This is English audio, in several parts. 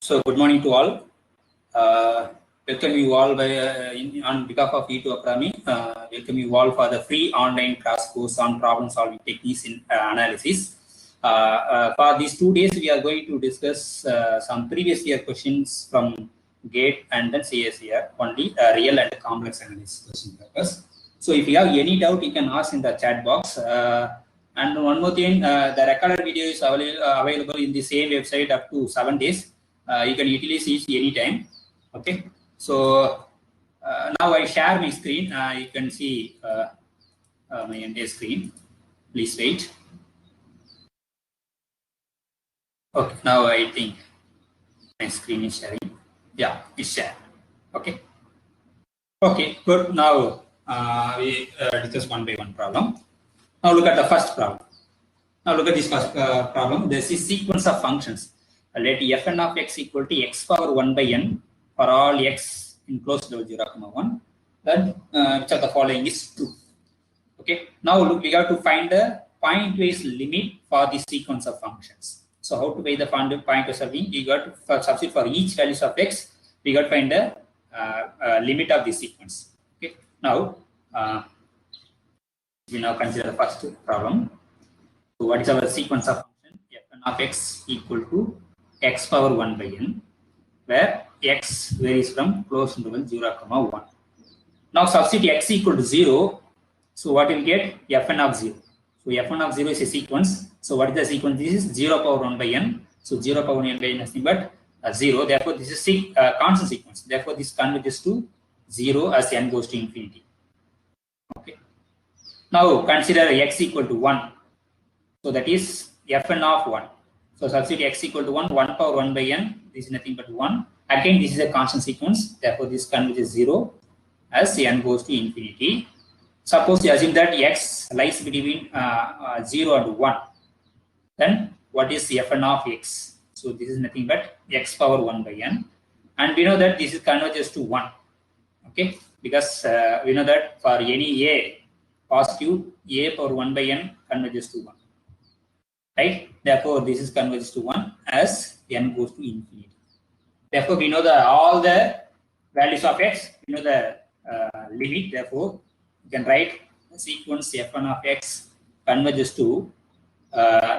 So good morning to all. Welcome you all on behalf of E2 Academy. Welcome you all for the free online class course on problem solving techniques in analysis. For these 2 days, we are going to discuss some previous year questions from GATE and then CSER, only real and complex analysis question papers. So if you have any doubt, you can ask in the chat box. And one more thing, the recorded video is available in the same website up to 7 days. You can utilize it anytime. Okay, so now I share my screen. You can see my entire screen. Please wait. Okay, now I think my screen is sharing. Yeah, it's shared. Okay. Okay, good. Now we discuss one by one problem. Now look at the first problem. Now look at this first problem. This is sequence of functions. Let fn of x equal to x power 1 by n for all x in closed interval 0, 1. Then which of the following is true? Okay. Now look, we have to find the point-wise limit for this sequence of functions. So how to find the point-wise limit? We got to substitute for each values of x. We got to find the limit of this sequence. Okay. Now we now consider the first problem. So what is our sequence of function? Fn of x equal to x power 1 by n, where x varies from closed interval 0, 1. Now substitute x equal to 0. So what will get? Fn of 0. So Fn of 0 is a sequence. So what is the sequence? This is 0 power 1 by n. So 0 power 1 by n is nothing but 0. Therefore, this is a constant sequence. Therefore, this converges to 0 as n goes to infinity. Okay. Now consider x equal to 1. So that is Fn of 1. So substitute x equal to 1, 1 power 1 by n. This is nothing but 1. Again, this is a constant sequence. Therefore, this converges 0 as n goes to infinity. Suppose you assume that x lies between 0 and 1. Then what is Fn of x? So this is nothing but x power 1 by n. And we know that this is converges to 1. Okay, because we know that for any a positive, a power 1 by n converges to 1. Right? Therefore, this is converges to 1 as n goes to infinity. Therefore, we know all the values of x, we know the limit. Therefore, you can write the sequence Fn of x converges to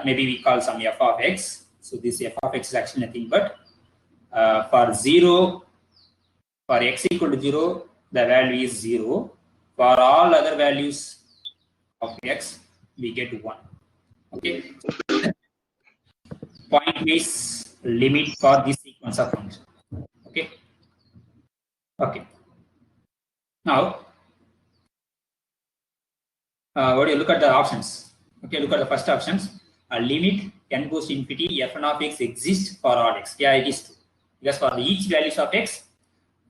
maybe we call some f of x. So this f of x is actually nothing but for 0, for x equal to 0, the value is 0. For all other values of x, we get 1. Okay. Point-wise limit for this sequence of functions. Okay. Okay. Now, what do you look at the options? Okay, look at the first options. A limit n goes to infinity, Fn of x exists for all x. Yeah, it is true. Because for each values of x,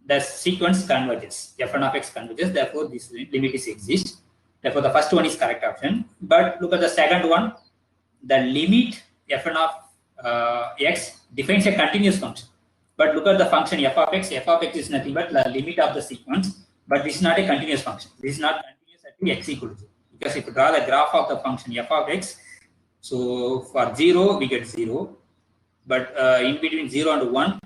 the sequence converges. Fn of x converges. Therefore, this limit is exists. Therefore, the first one is correct option. But look at the second one. The limit Fn of x defines a continuous function. But look at the function f of x. F of x is nothing but the limit of the sequence. But this is not a continuous function. This is not continuous at x equal to 0. Because if you draw the graph of the function f of x, so for 0, we get 0. But in between 0 and 1,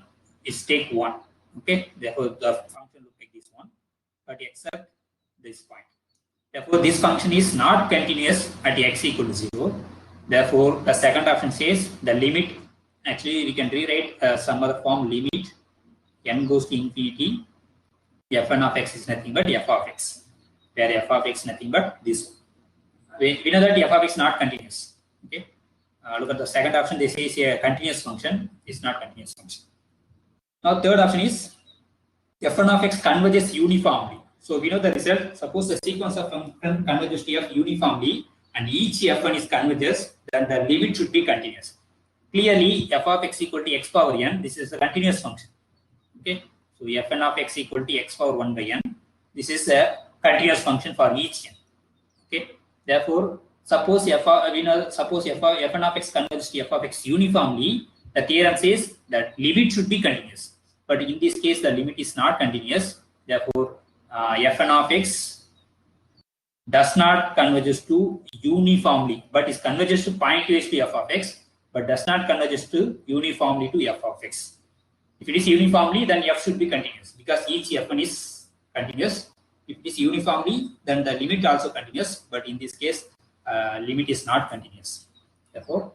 it's take 1. Okay. Therefore, the function looks like this one. But except this point. Therefore, this function is not continuous at x equal to 0. Therefore, the second option says the limit, actually we can rewrite some other form, limit n goes to infinity, Fn of x is nothing but f of x, where f of x is nothing but this one. We know that f of x is not continuous. Okay. Look at the second option, they say it's a continuous function, it's not continuous function. Now, third option is Fn of x converges uniformly. So we know the result. Suppose the sequence of function converges to f uniformly, and each Fn is converges, then the limit should be continuous. Clearly, f of x equal to x power n, this is a continuous function. Okay, so Fn of x equal to x power 1 by n, this is a continuous function for each n. Okay, therefore, suppose Fn of x converges to f of x uniformly, the theorem says that limit should be continuous. But in this case, the limit is not continuous. Therefore, Fn of x does not converges to uniformly, but is converges to point-wise to f of x, but does not converges to uniformly to f of x. If it is uniformly, then f should be continuous because each f1 is continuous. If it is uniformly, then the limit also continuous. But in this case, limit is not continuous. Therefore,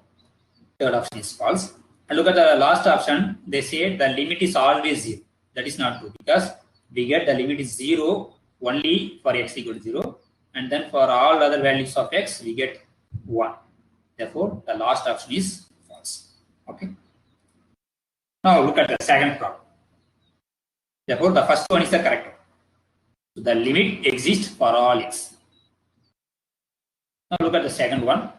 third option is false. And look at the last option. They say the limit is always 0. That is not true because we get the limit is 0 only for x equal to 0. And then for all other values of x, we get 1. Therefore, the last option is false. Okay. Now look at the second problem. Therefore, the first one is the correct one. So the limit exists for all x. Now look at the second one.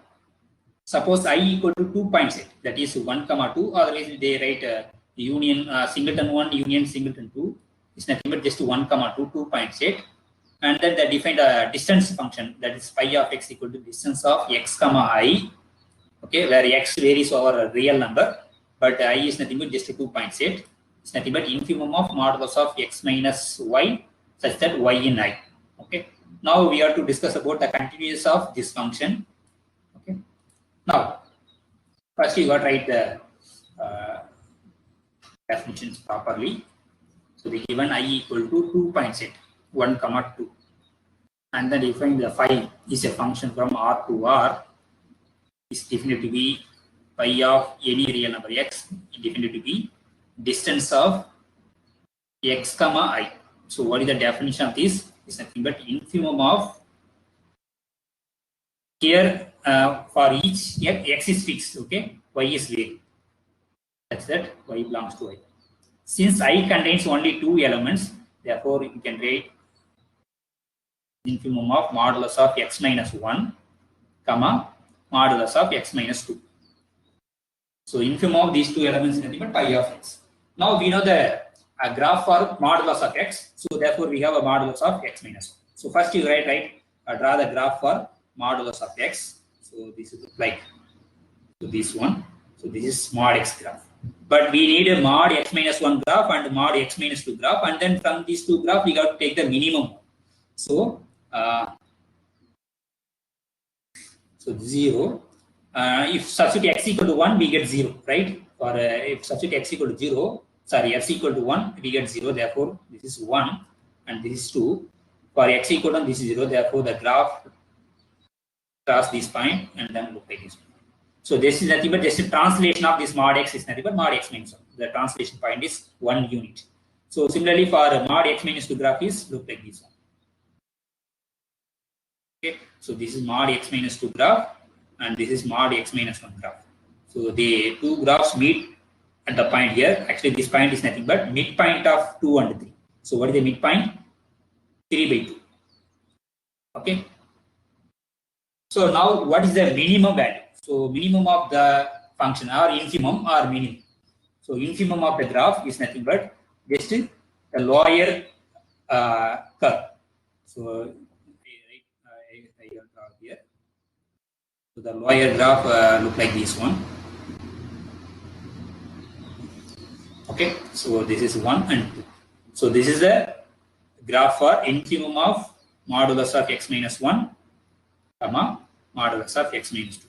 Suppose I equal to 2 point set, that is 1, 2, otherwise they write union singleton 1, union singleton 2. It's nothing but just 1, 2, 2 point set. And then they define a distance function, that is phi of x equal to distance of x, I. Okay, where x varies over a real number, but I is nothing but just a 2 point set. It's nothing but infimum of modulus of x minus y such that y in I. Okay. Now we have to discuss about the continuous of this function. Okay. Now, first you got to write the definitions properly. So the given I equal to 2 point set 1, 2, and then define the phi is a function from R to R. Is defined to be phi of any real number x, defined to be distance of x, I. So what is the definition of this? It's nothing but infimum of here for each x is fixed, okay, y is varying. That's that y belongs to I. Since I contains only 2 elements, therefore you can write infimum of modulus of x minus 1, modulus of x minus 2. So infimum of these 2 elements is nothing but pi of x. Now we know the graph for modulus of x. So therefore we have a modulus of x minus 1. So first you draw the graph for modulus of x. So this is like this one. So this is mod x graph. But we need a mod x minus 1 graph and mod x minus 2 graph, and then from these 2 graphs we got to take the minimum. So 0. If substitute x equal to 1, we get 0, right? Or if substitute x equal to 0, sorry, x equal to 1, we get 0. Therefore, this is 1 and this is 2. For x equal to 1, this is 0. Therefore, the graph cross this point and then look like this. So this is nothing but just a translation of this mod x is nothing but mod x minus 1. The translation point is 1 unit. So similarly, for mod x minus 2 graph is look like this one. Okay, so this is mod x minus 2 graph and this is mod x minus 1 graph. So the 2 graphs meet at the point here. Actually, this point is nothing but midpoint of 2 and 3. So what is the midpoint? 3 by 2. Okay. So now what is the minimum value? So minimum of the function or infimum or minimum. So infimum of the graph is nothing but just the lower curve. So I draw here. So the lower graph look like this one. Okay, so this is 1 and 2. So this is the graph for infimum of modulus of x minus 1, modulus of x minus 2.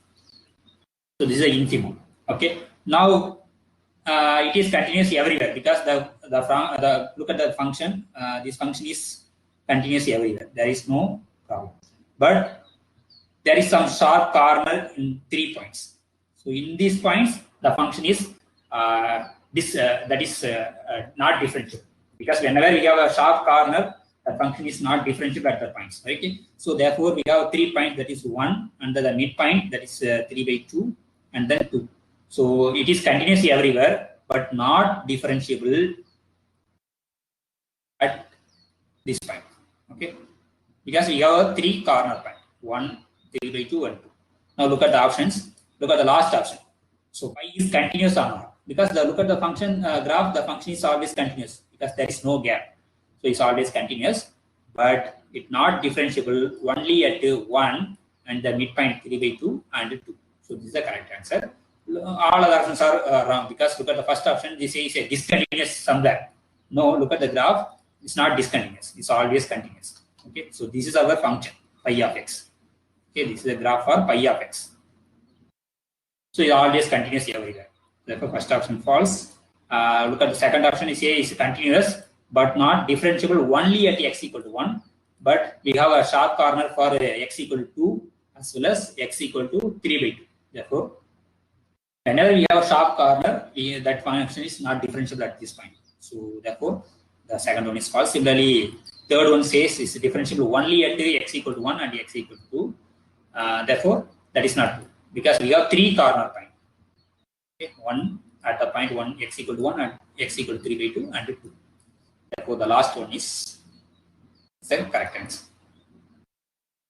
So this is the infimum. Okay. Now it is continuous everywhere because the look at the function. This function is continuous everywhere. There is no problem. But there is some sharp corner in 3 points. So in these points, the function is not differentiable because whenever we have a sharp corner, the function is not differentiable at the points. Okay. So therefore, we have 3 points, that is 1, under the midpoint, that is 3 by 2, and then 2. So it is continuous everywhere, but not differentiable at this point. Okay. Because we have a 3 corner point, 1, 3 by 2, and 2. Now look at the options. Look at the last option. So phi is continuous or not? Because look at the function graph, the function is always continuous because there is no gap. So it's always continuous, but it's not differentiable only at 1 and the midpoint 3 by 2 and 2. So this is the correct answer. All other options are wrong because look at the first option. This is a discontinuous somewhere. No, look at the graph. It's not discontinuous. It's always continuous. Okay. So this is our function phi of x. Okay. This is the graph for phi of x. So it's always continuous everywhere. Therefore, first option false. Look at the second option is A is continuous but not differentiable only at x equal to 1. But we have a sharp corner for x equal to 2 as well as x equal to 3 by 2. Therefore, whenever we have a sharp corner, that function is not differentiable at this point. So therefore, the second one is false. Similarly, third one says is differentiable only at x equal to 1 and x equal to 2. Therefore, that is not true because we have 3 corner points. Okay, one at the point 1 x equal to 1 and x equal to 3 by 2 and 2. Therefore, the last one is the correct answer.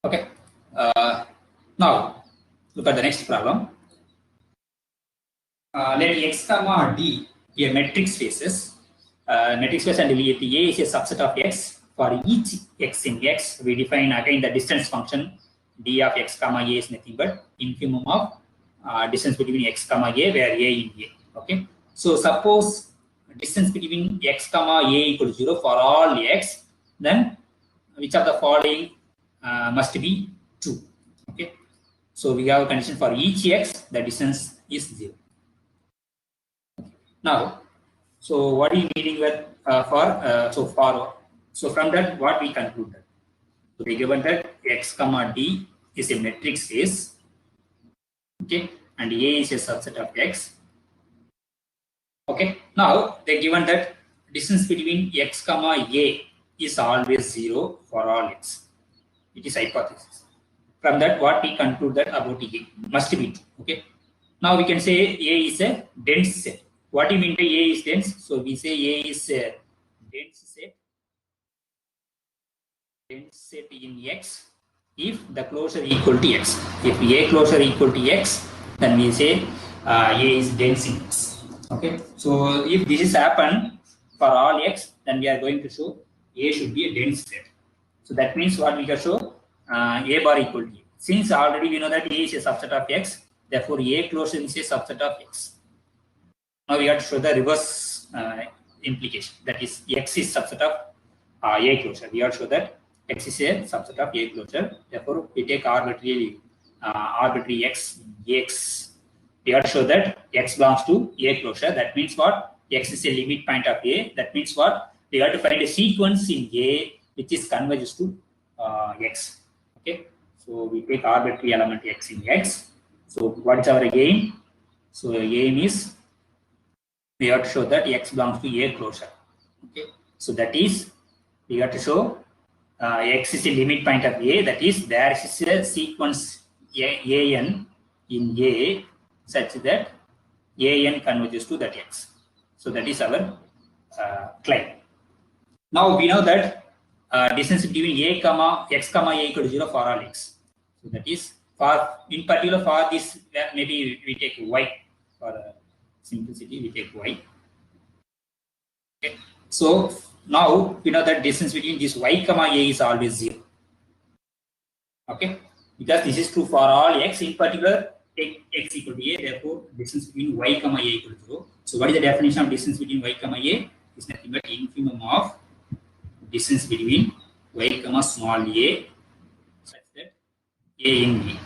Okay. Now, look at the next problem. Let x comma d be a metric spaces. Metric space and let A is a subset of x. For each x in x, we define again the distance function d of x comma a is nothing but infimum of distance between x comma a, where a in a. Okay. So suppose distance between x comma a equals 0 for all x, then which of the following must be true? Okay. So we have a condition for each x, the distance is 0. Now, so what are you meaning with so from that what we concluded? So we given that x comma d is a metric space, okay, and a is a subset of x. Okay. Now they given that distance between x comma a is always 0 for all x. It is hypothesis. From that, what we conclude that about a must be true. Okay. Now we can say a is a dense set. What do you mean by a is dense? So we say a is a dense set in x if the closure equal to x. If a closure equal to x, then we say a is dense in x. Okay. So if this is happen for all x, then we are going to show a should be a dense set. So that means what we can show a bar equal to a. Since already we know that a is a subset of x, therefore a closure is a subset of x. Now we have to show the reverse implication, that is x is subset of a closure. We have to show that x is a subset of a closure. Therefore, we take arbitrary x. We have to show that x belongs to a closure. That means what? X is a limit point of a. That means what? We have to find a sequence in a which is converges to x. Okay. So we take arbitrary element x in x. So what is our aim? So aim is we have to show that x belongs to a closure. Okay. So that is we have to show x is a limit point of a. That is there is a sequence an in a such that an converges to that x. So that is our claim. Now we know that distance between a comma x comma a equal to 0 for all x. So that is for in particular for this maybe we take y for simplicity, we take y. Okay. So now we know that distance between this y comma a is always 0. Okay, because this is true for all x. In particular, take x equal to a. Therefore, distance between y comma a equal to 0. So what is the definition of distance between y comma a? Is nothing but infimum of distance between y comma small a such that a in b.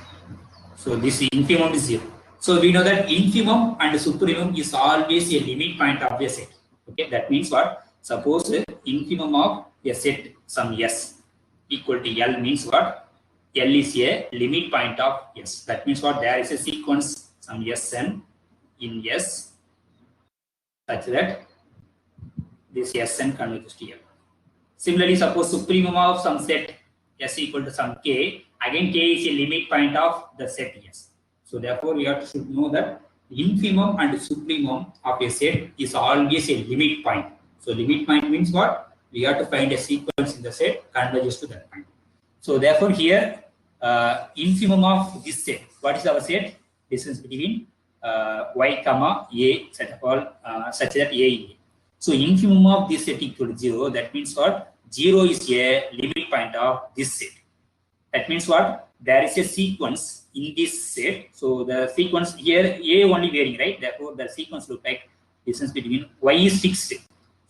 So this infimum is 0. So we know that infimum and supremum is always a limit point of a set. Okay, that means what? Suppose infimum of a set some s equal to L means what? L is a limit point of s. That means what? There is a sequence some Sn in S such that this Sn converges to L. Similarly, suppose supremum of some set s equal to some k. Again, k is a limit point of the set s. So therefore, we have to should know that infimum and supremum of a set is always a limit point. So limit point means what? We have to find a sequence in the set converges to that point. So therefore, here infimum of this set. What is our set? Distance between y comma a such that a in a. So infimum of this set equal to 0. That means what? 0 is a limit point of this set. That means what? There is a sequence in this set. So the sequence here a only varying, right? Therefore, the sequence look like distance between y is fixed.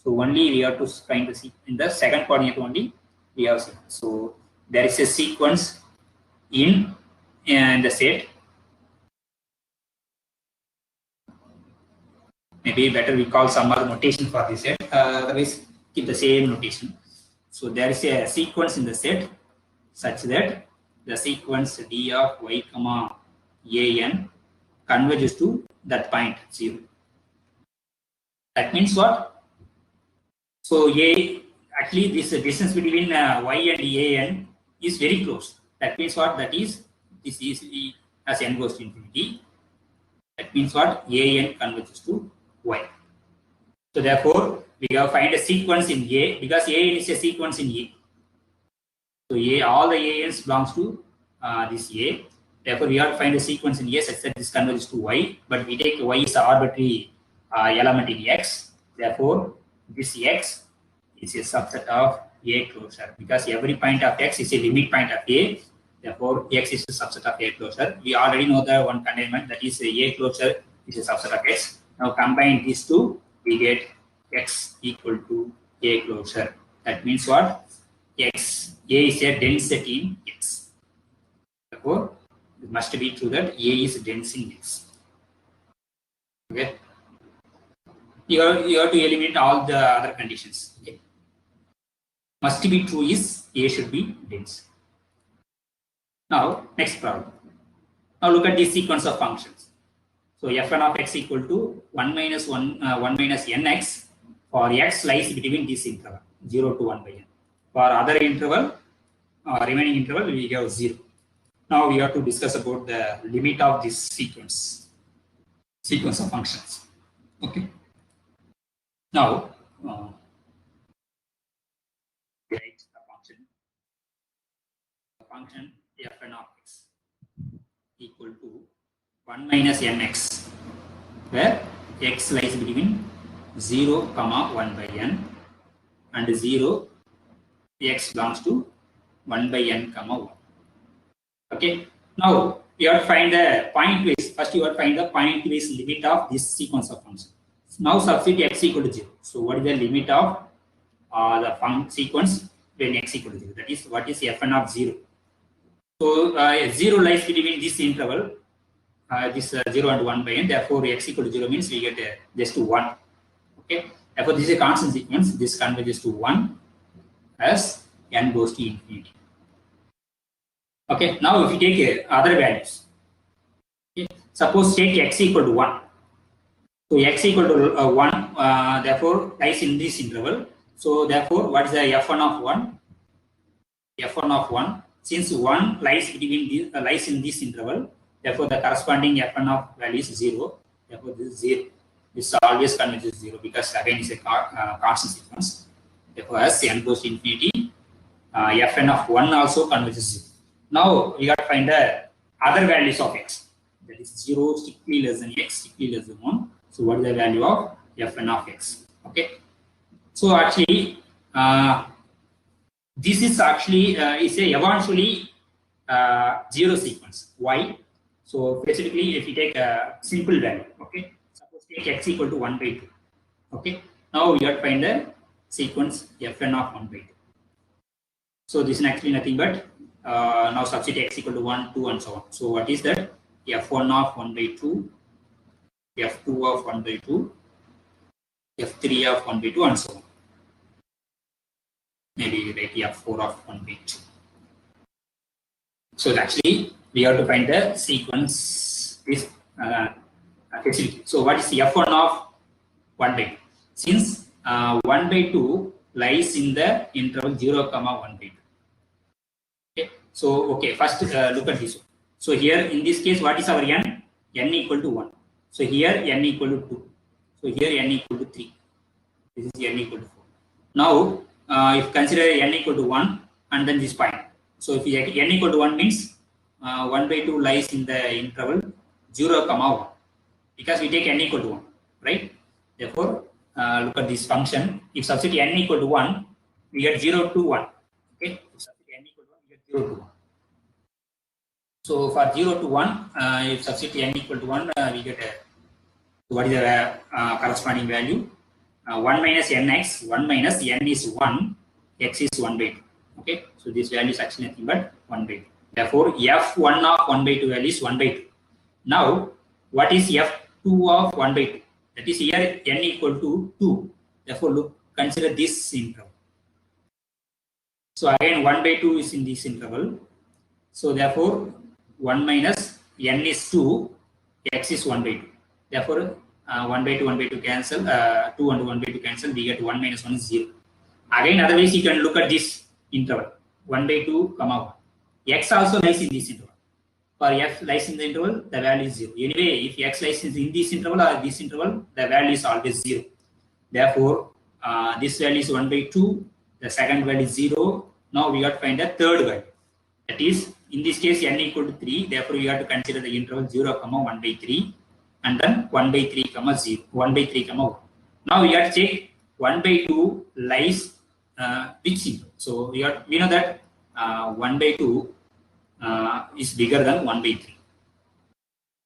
So only we have to find the in the second coordinate only we have sequence. So there is a sequence in the set. Maybe better we call some other notation for this set. Otherwise, keep the same notation. So there is a sequence in the set such that the sequence d of y comma an converges to that point 0. That means what? So actually this distance between y and an is very close. That means what? That is, this is as n goes to infinity. That means what? An converges to y. So therefore, we have find a sequence in A because an is a sequence in A. So all the ans belongs to this A. Therefore, we have to find a sequence in A such that this converges to y. But we take y is an arbitrary element in X. Therefore, this X is a subset of A closure because every point of X is a limit point of A. Therefore, X is a subset of A closure. We already know the one containment, that is A closure is a subset of X. Now combine these two, we get X equal to A closure. That means what? X, A is a dense set in X. Therefore, it must be true that A is dense in X. Okay. You have to eliminate all the other conditions. Okay. Must be true is A should be dense. Now, next problem. Now look at this sequence of functions. So f(n) of x equal to 1 minus nx for x lies between this interval 0 to 1 by n. For other interval, remaining interval, we have 0. Now we have to discuss about the limit of this sequence of functions. Okay. Now, we write the function f(n) of x equal to 1 minus nx, where x lies between 0, 1 by n, and 0, x belongs to 1 by n, 1. Okay. Now, you have to find the point-wise. First, you have to find the point-wise limit of this sequence of functions. Now, substitute x equal to 0. So, what is the limit of the sequence when x equal to 0? That is, what is f(n) of 0? So, 0 lies between this interval, this 0 and 1 by n. Therefore, x equal to 0 means we get just to 1. Okay. Therefore, this is a constant sequence. This converges to 1 as n goes to infinity. Okay. Now, if we take other values, okay, suppose take x equal to 1. So, x equal to 1, therefore, lies in this interval. So, therefore, what is the f(n) of 1? f(n) of 1. Since 1 lies between lies in this interval, therefore the corresponding f(n) of value is 0. Therefore, this is 0. This always converges 0 because again is a constant sequence. Therefore, as n goes to infinity, f(n) of 1 also converges 0. Now we got to find the other values of x. That is 0 strictly less than x, strictly less than 1. So what is the value of f(n) of x? Okay. So actually, this is actually is a eventually 0 sequence. Why? So basically, if you take a simple value, okay, suppose take x equal to 1 by 2. Okay. Now we have to find the sequence f(n) of 1 by 2. So this is actually nothing but now substitute x equal to 1, 2, and so on. So what is that? f(1) of 1 by 2, f(2) of 1 by 2, f(3) of 1 by 2, and so on. Maybe write f(4) of 1 by 2. So actually, we have to find the sequence is facility. So what is f(1) of 1 by 2? Since 1 by 2 lies in the interval 0, 1 by 2. Okay. So okay, first look at this one. So here in this case, what is our n? N equal to 1. So here n equal to 2. So here n equal to 3. This is n equal to 4. Now if consider n equal to 1 and then this point. So if n equal to 1 means 1 by 2 lies in the interval 0, 1 because we take n equal to 1, right? Therefore, look at this function. If substitute n equal to 1, we get 0 to 1. Okay. If substitute n equal to 1, we get 0 to 1. So for 0 to 1, if substitute n equal to 1, we get what is the corresponding value? 1 minus nx, 1 minus n is 1, x is 1 by 2. Okay, so this value is actually nothing but 1 by 2. Therefore, f(1) of 1 by 2 value is 1 by 2. Now, what is f(2) of 1 by 2? That is here n equal to 2. Therefore, look, consider this interval. So again 1 by 2 is in this interval. So therefore 1 minus n is 2, x is 1 by 2. Therefore 1 by 2, 1 by 2 cancel, 2 and 1 by 2 cancel, we get 1 minus 1 is 0. Again, otherwise you can look at this interval 1 by 2, comma 1. X also lies in this interval. For f lies in the interval, the value is 0. Anyway, if x lies in this interval or this interval, the value is always 0. Therefore, this value is 1 by 2, the second value is 0. Now we have to find the third value. That is, in this case, n equal to 3. Therefore, we have to consider the interval 0, 1 by 3, and then 1 by 3, 0, 1 by 3, 1. Now we have to check 1 by 2 lies which interval. So we know that 1 by 2 is bigger than 1 by 3.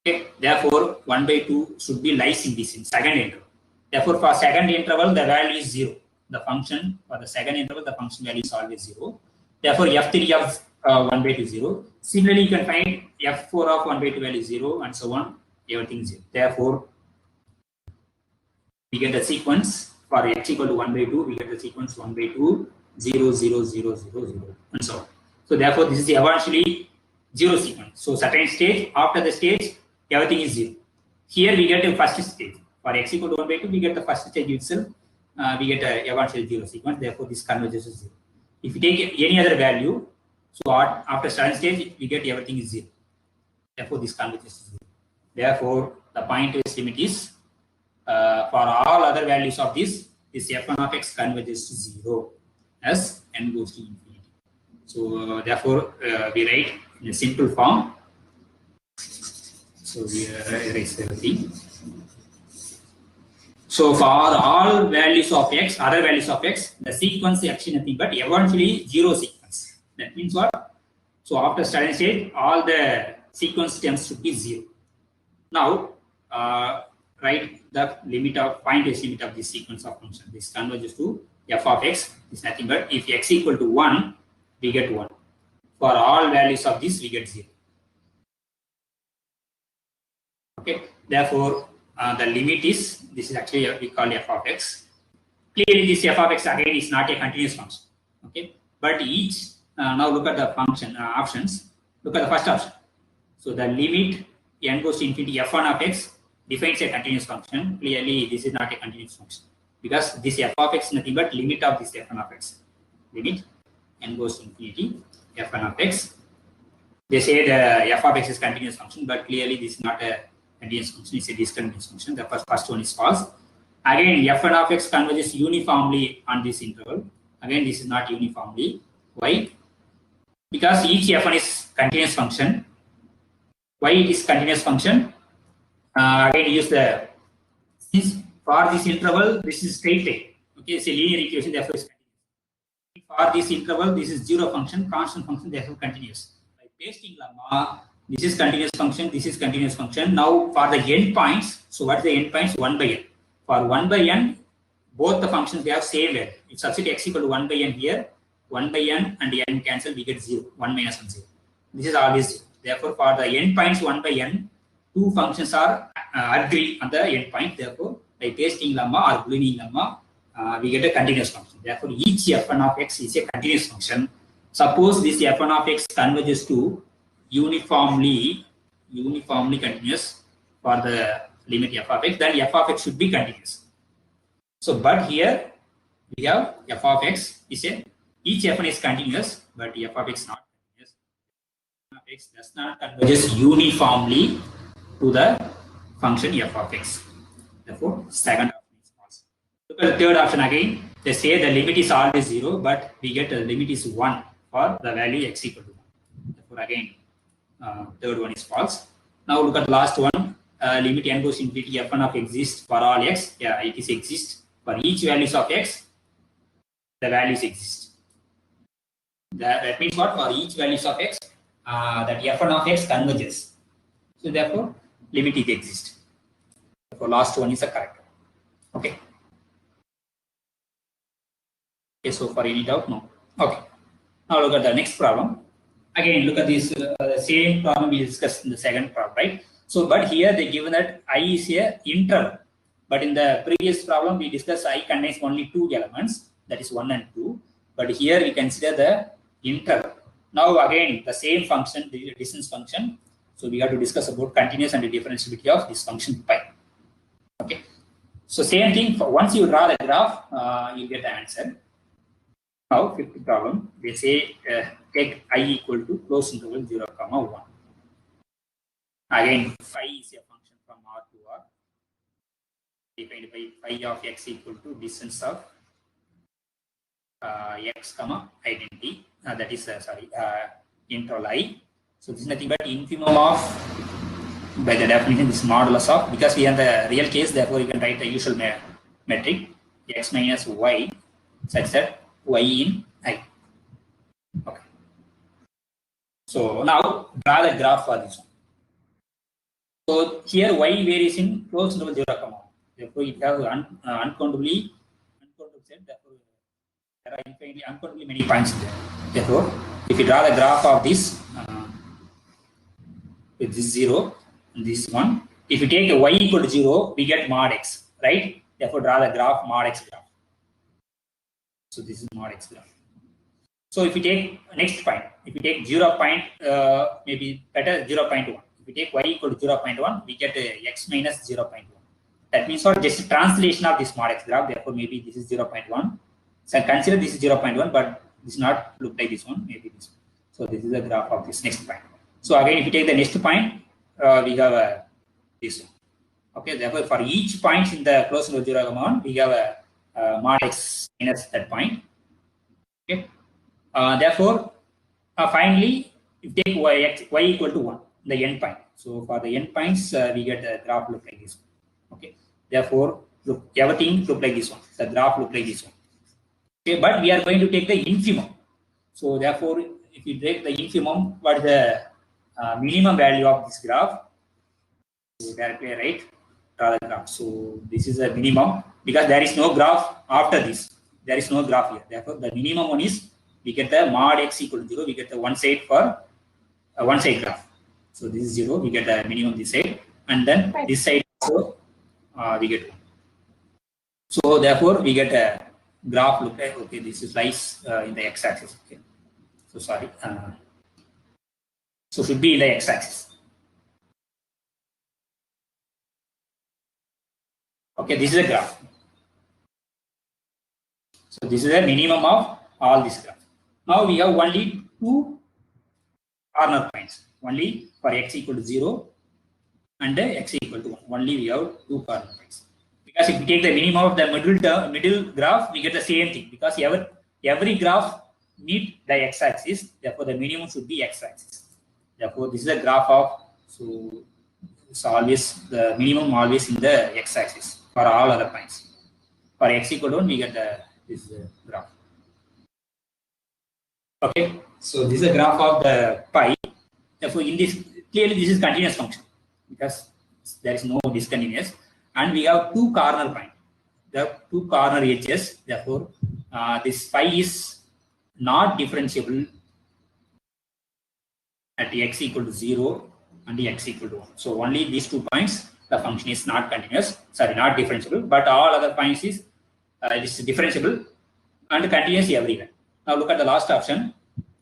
Okay. Therefore, 1 by 2 should be lies in this second interval. Therefore, for second interval, the value is 0. The function for the second interval, the function value is always 0. Therefore, f3 of 1 by 2 is 0. Similarly, you can find f4 of 1 by 2 value is 0 and so on. Everything is 0. Therefore, we get the sequence for x equal to 1 by 2. We get the sequence 1 by 2, 0, 0, 0, 0, 0, and so on. So therefore, this is eventually 0 sequence. So certain stage, after the stage, everything is 0. Here we get a first stage. For x equal to 1 by 2, we get the first stage itself. We get a eventually 0 sequence. Therefore, this converges to 0. If you take any other value, so after certain stage, we get everything is 0. Therefore, this converges to 0. Therefore, the pointwise limit is for all other values of this f1 of x converges to 0 as n goes to infinity. So therefore, we write in a simple form. So we erase everything. So for all values of x, other values of x, the sequence is actually nothing but eventually 0 sequence. That means what? So after certain state, all the sequence terms should be 0. Now, write the limit of pointwise limit of this sequence of function. This converges to f of x is nothing but if x equal to 1, we get 1. For all values of this, we get 0. Okay. Therefore, the limit is, this is actually we call f of x. Clearly, this f of x again is not a continuous function. Okay. But each, now look at the function options. Look at the first option. So the limit n goes to infinity f1 of x defines a continuous function. Clearly, this is not a continuous function because this f of x is nothing but limit of this f1 of x. Limit n goes to infinity f1 of x. They say the f of x is continuous function, but clearly this is not a continuous function, it's a discontinuous function. The first one is false. Again, f1 of x converges uniformly on this interval. Again, this is not uniformly. Why? Because each f1 is continuous function. Why it is continuous function? Again, use the, since for this interval, this is straight line. Okay, it's a linear equation, therefore it's continuous. For this interval, this is 0 function, constant function, therefore continuous. By pasting lemma, this is continuous function, this is continuous function. Now for the endpoints, so what is the endpoints? 1 by n. For 1 by n, both the functions they have same value. If substitute x equal to 1 by n here, 1 by n and n cancel, we get 0. 1 minus 1, 0. This is always 0. Therefore, for the endpoints 1 by n, two functions are agree on the endpoint. Therefore, by pasting lemma or boolean lemma, we get a continuous function. Therefore, each f1 of x is a continuous function. Suppose this f1 of x converges to uniformly continuous for the limit f of x, then f of x should be continuous. So, but here we have f of x is a, each f1 is continuous, but f of x not continuous. F of x does not converges uniformly to the function f of x. Therefore, second option is false. Look at the third option again. They say the limit is always 0, but we get the limit is 1 for the value x equal to 1. Therefore, again, third one is false. Now look at the last one. Limit n goes infinity f1 of exists for all x. Yeah, it is exists for each values of x. The values exist. That means what? For each values of x, that f1 of x converges. So therefore, limit is exist. Therefore, last one is the correct one. Okay. Okay. So for any doubt, no. Okay. Now look at the next problem. Again, look at this same problem we discussed in the second problem, right? So, but here they given that I is a interval. But in the previous problem, we discussed I contains only two elements, that is 1 and 2. But here we consider the interval. Now again, the same function, the distance function. So we have to discuss about continuous and the differentiability of this function pi. Okay. So same thing, for once you draw the graph, you get the answer. Now, fifth problem, they say take I equal to close interval 0, 1. Again, phi is a function from R to R, defined by phi of x equal to distance of x, identity. That is, interval I. So this is nothing but infimum of, by the definition, this modulus of, because we have the real case, therefore you can write the usual metric, x minus y, such that y in I. Okay. So now draw the graph for this one. So here y varies in close interval 0, 1. Therefore it has uncountably set. Therefore there are uncountably many points there. Therefore, if you draw the graph of this, with this 0 and this 1, if you take a y equal to 0, we get mod x, right? Therefore draw the graph mod x graph. So this is mod x graph. So if you take next point, if you take 0 point, maybe better 0.1. If you take y equal to 0.1, we get x minus 0.1. That means what? Just a translation of this mod x graph. Therefore, maybe this is 0.1. So consider this is 0.1, but this is not look like this one. Maybe this one. So this is the graph of this next point. So again, if you take the next point, we have this one. Okay. Therefore, for each point in the close interval 0, 1, we have a mod x minus that point. Okay. Therefore, finally, if you take y equal to 1, the end point. So for the end points, we get a graph look like this one. Okay. Therefore, look, everything look like this one. The graph look like this one. Okay. But we are going to take the infimum. So therefore, if you take the infimum, what is the minimum value of this graph? So directly write draw the graph. So this is a minimum because there is no graph after this. There is no graph here. Therefore, the minimum one is we get the mod x equal to 0. We get the one side for one side graph. So this is 0. We get the minimum this side, and then this side also we get 1. So therefore, we get a graph look like okay. This is lies in the x-axis. Okay. So sorry. So should be in the x-axis. Okay, this is a graph. So this is a minimum of all these graphs. Now we have only two corner points. Only for x equal to 0 and x equal to 1. Only we have two corner points. Because if we take the minimum of the middle graph, we get the same thing. Because every graph meet the x-axis, therefore the minimum should be x-axis. Therefore, this is a graph of, so it's always the minimum always in the x-axis for all other points. For x equal to 1, we get this graph. Okay, so this is a graph of the pi. Therefore, in this clearly this is continuous function because there is no discontinuous, and we have two corner points. The two corner edges. Therefore, this pi is not differentiable at x equal to 0 and x equal to 1. So only these 2 points, the function is not continuous, sorry, not differentiable, but all other points is it is differentiable and continuous everywhere. Now look at the last option.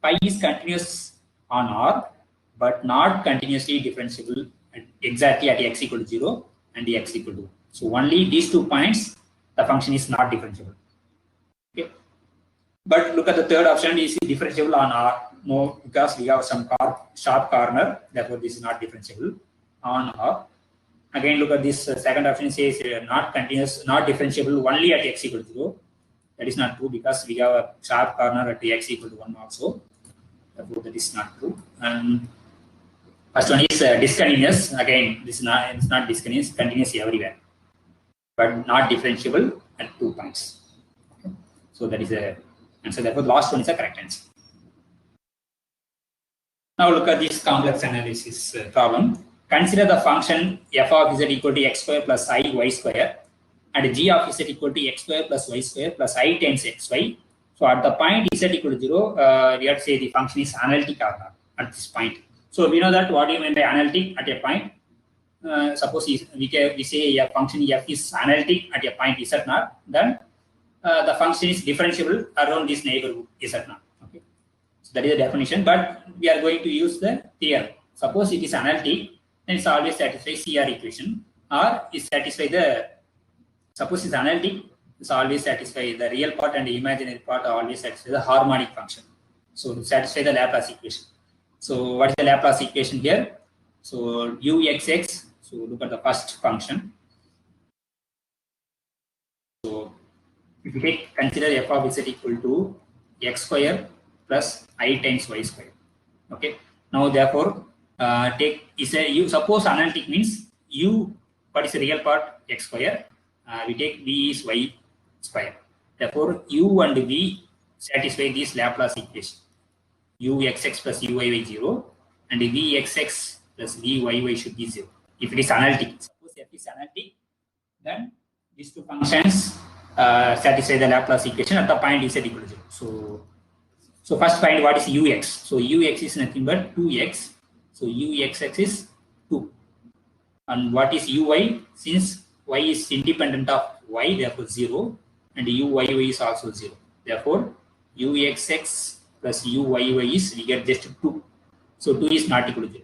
Pi is continuous on R, but not continuously differentiable exactly at x equal to 0 and x equal to 1. So only these 2 points, the function is not differentiable. Okay. But look at the third option, is differentiable on R? No, because we have some sharp corner, therefore this is not differentiable on R. Again, look at this second option says not continuous, not differentiable only at x equal to 0. That is not true because we have a sharp corner at x equal to 1 also. Therefore, that is not true. And first one is discontinuous. Again, this is not, it's not discontinuous, continuous everywhere, but not differentiable at 2 points. Okay. So that is a answer. Therefore, the last one is a correct answer. Now look at this complex analysis problem. Consider the function f of z equal to x square plus I y square and g of z equal to x square plus y square plus I times xy. So at the point z equal to 0, we have to say the function is analytic or not at this point. So we know that what do you mean by analytic at a point? suppose we say a function f is analytic at a point z naught, then the function is differentiable around this neighborhood z naught. Okay, so that is the definition. But we are going to use the theorem. Suppose it is analytic, then it's always satisfies CR equation, or is satisfy the, suppose it's analytic, it's always satisfy the real part and the imaginary part are always satisfy the harmonic function. So to satisfy the Laplace equation. So what is the Laplace equation here? So uxx. So look at the first function. So if you consider f of z equal to x square plus I times y square. Okay. Now therefore you suppose analytic means u, what is the real part, x square. We take v is y square. Therefore u and v satisfy this Laplace equation. uxx plus uyy 0 and vxx plus vyy should be 0 if it is analytic. Suppose f is analytic, then these two functions satisfy the Laplace equation at the point z equal to 0. So first find what is ux. So ux is nothing but 2x. So uxx is 2. And what is uy? Since y is independent of y, therefore 0, and uyy is also 0. Therefore uxx plus uyy is, we get just 2. So 2 is not equal to 0.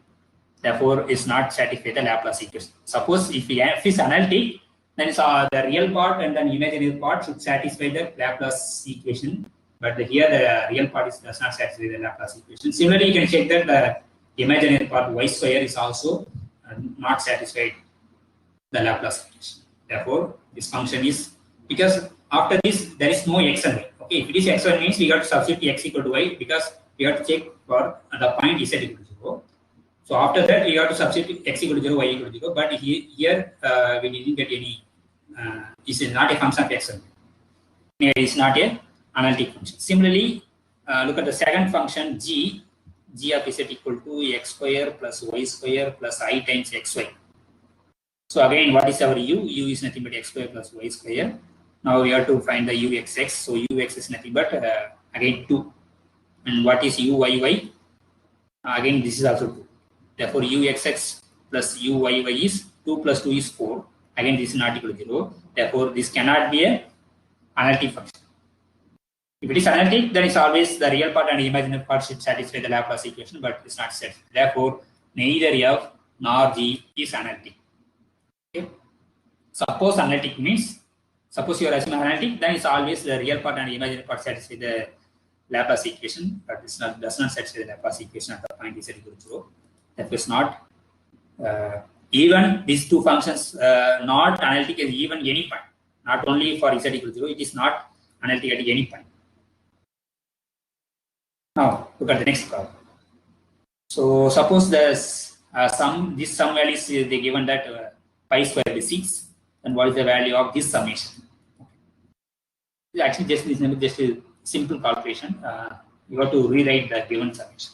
Therefore, is not satisfy the Laplace equation. Suppose if f is analytic, then it's, the real part and then imaginary part should satisfy the Laplace equation. But here the real part does not satisfy the Laplace equation. Similarly, you can check that the imaginary part y square is also not satisfied the Laplace equation. Therefore, this function is, because after this there is no x and y. Okay, if it is x1 means we got to substitute x equal to y, because we have to check for the point z equal to 0. So after that we have to substitute x equal to 0, y equal to 0. But here we didn't get any. This is not a function of x1. It is not a analytic function. Similarly, look at the second function g of z equal to x square plus y square plus I times xy. So again, what is our u? U is nothing but x square plus y square. Now we have to find the uxx. So ux is nothing but again 2. And what is uyy? Again, this is also 2. Therefore, uxx plus uyy is 2 plus 2 is 4. Again, this is not equal to 0. Therefore, this cannot be an analytic function. If it is analytic, then it's always the real part and the imaginary part should satisfy the Laplace equation, but it's not set. Therefore, neither f nor g is analytic. Okay. Suppose analytic means, suppose you are assuming analytic, then it's always the real part and the imaginary part satisfy the Laplace equation, but it's not, does not satisfy the Laplace equation at the point z equal to 0. Therefore, it's not. Even these two functions not analytic at even any point. Not only for z equal to 0, it is not analytic at any point. Now look at the next problem. So suppose this sum value is they given that pi square is 6, then what is the value of this summation? Okay. Actually, just a simple calculation. You have to rewrite the given summation.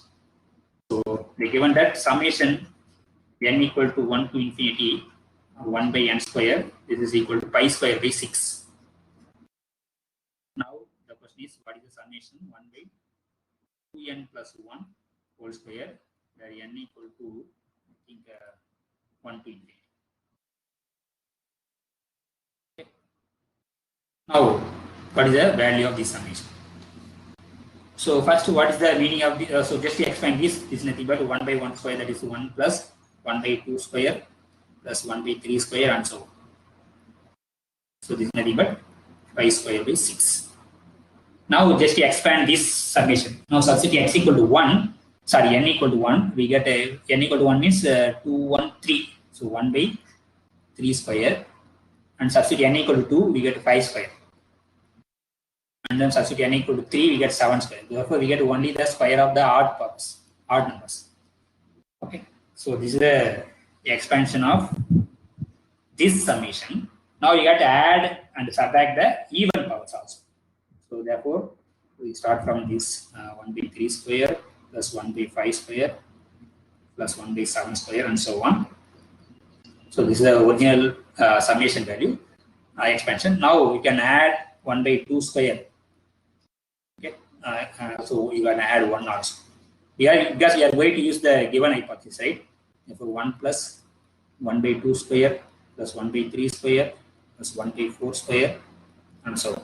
So they given that summation n equal to 1 to infinity 1 by n square. This is equal to pi square by 6. Now the question is, what is the summation 1 by 2n plus 1 whole square, where n equal to, I think, 1 to infinity. Okay. Now, what is the value of this summation? So first, what is the meaning of the? So just to explain this is nothing but 1 by 1 square, that is 1 plus 1 by 2 square plus 1 by 3 square and so on. So this is nothing but pi square by 6. Now just to expand this summation. Now substitute x equal to 1, sorry, n equal to 1, we get a n equal to 1 means 2, 1, 3. So 1 by 3 square, and substitute n equal to 2, we get 5 square. And then substitute n equal to 3, we get 7 square. Therefore, we get only the square of the odd numbers. Okay. So this is the expansion of this summation. Now you got to add and subtract the even powers also. So therefore, we start from this 1 by 3 square plus 1 by 5 square plus 1 by 7 square and so on. So this is the original summation value expansion. Now we can add 1 by 2 square. Okay, so you can add 1 also. Because we are going to use the given hypothesis, right? Therefore, 1 plus 1 by 2 square plus 1 by 3 square plus 1 by 4 square and so on.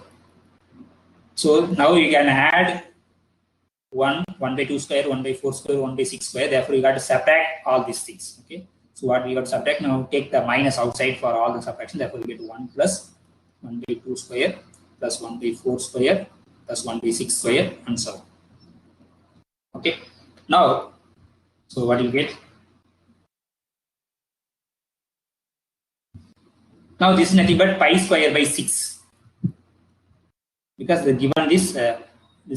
So now you can add 1 by 2 square, 1 by 4 square, 1 by 6 square. Therefore, you got to subtract all these things. Okay. So what we got to subtract now? Take the minus outside for all the subtraction. Therefore, you get 1 plus 1 by 2 square plus 1 by 4 square plus 1 by 6 square and so on. Okay. Now, so what do you get? Now this is nothing but pi square by 6 because the given this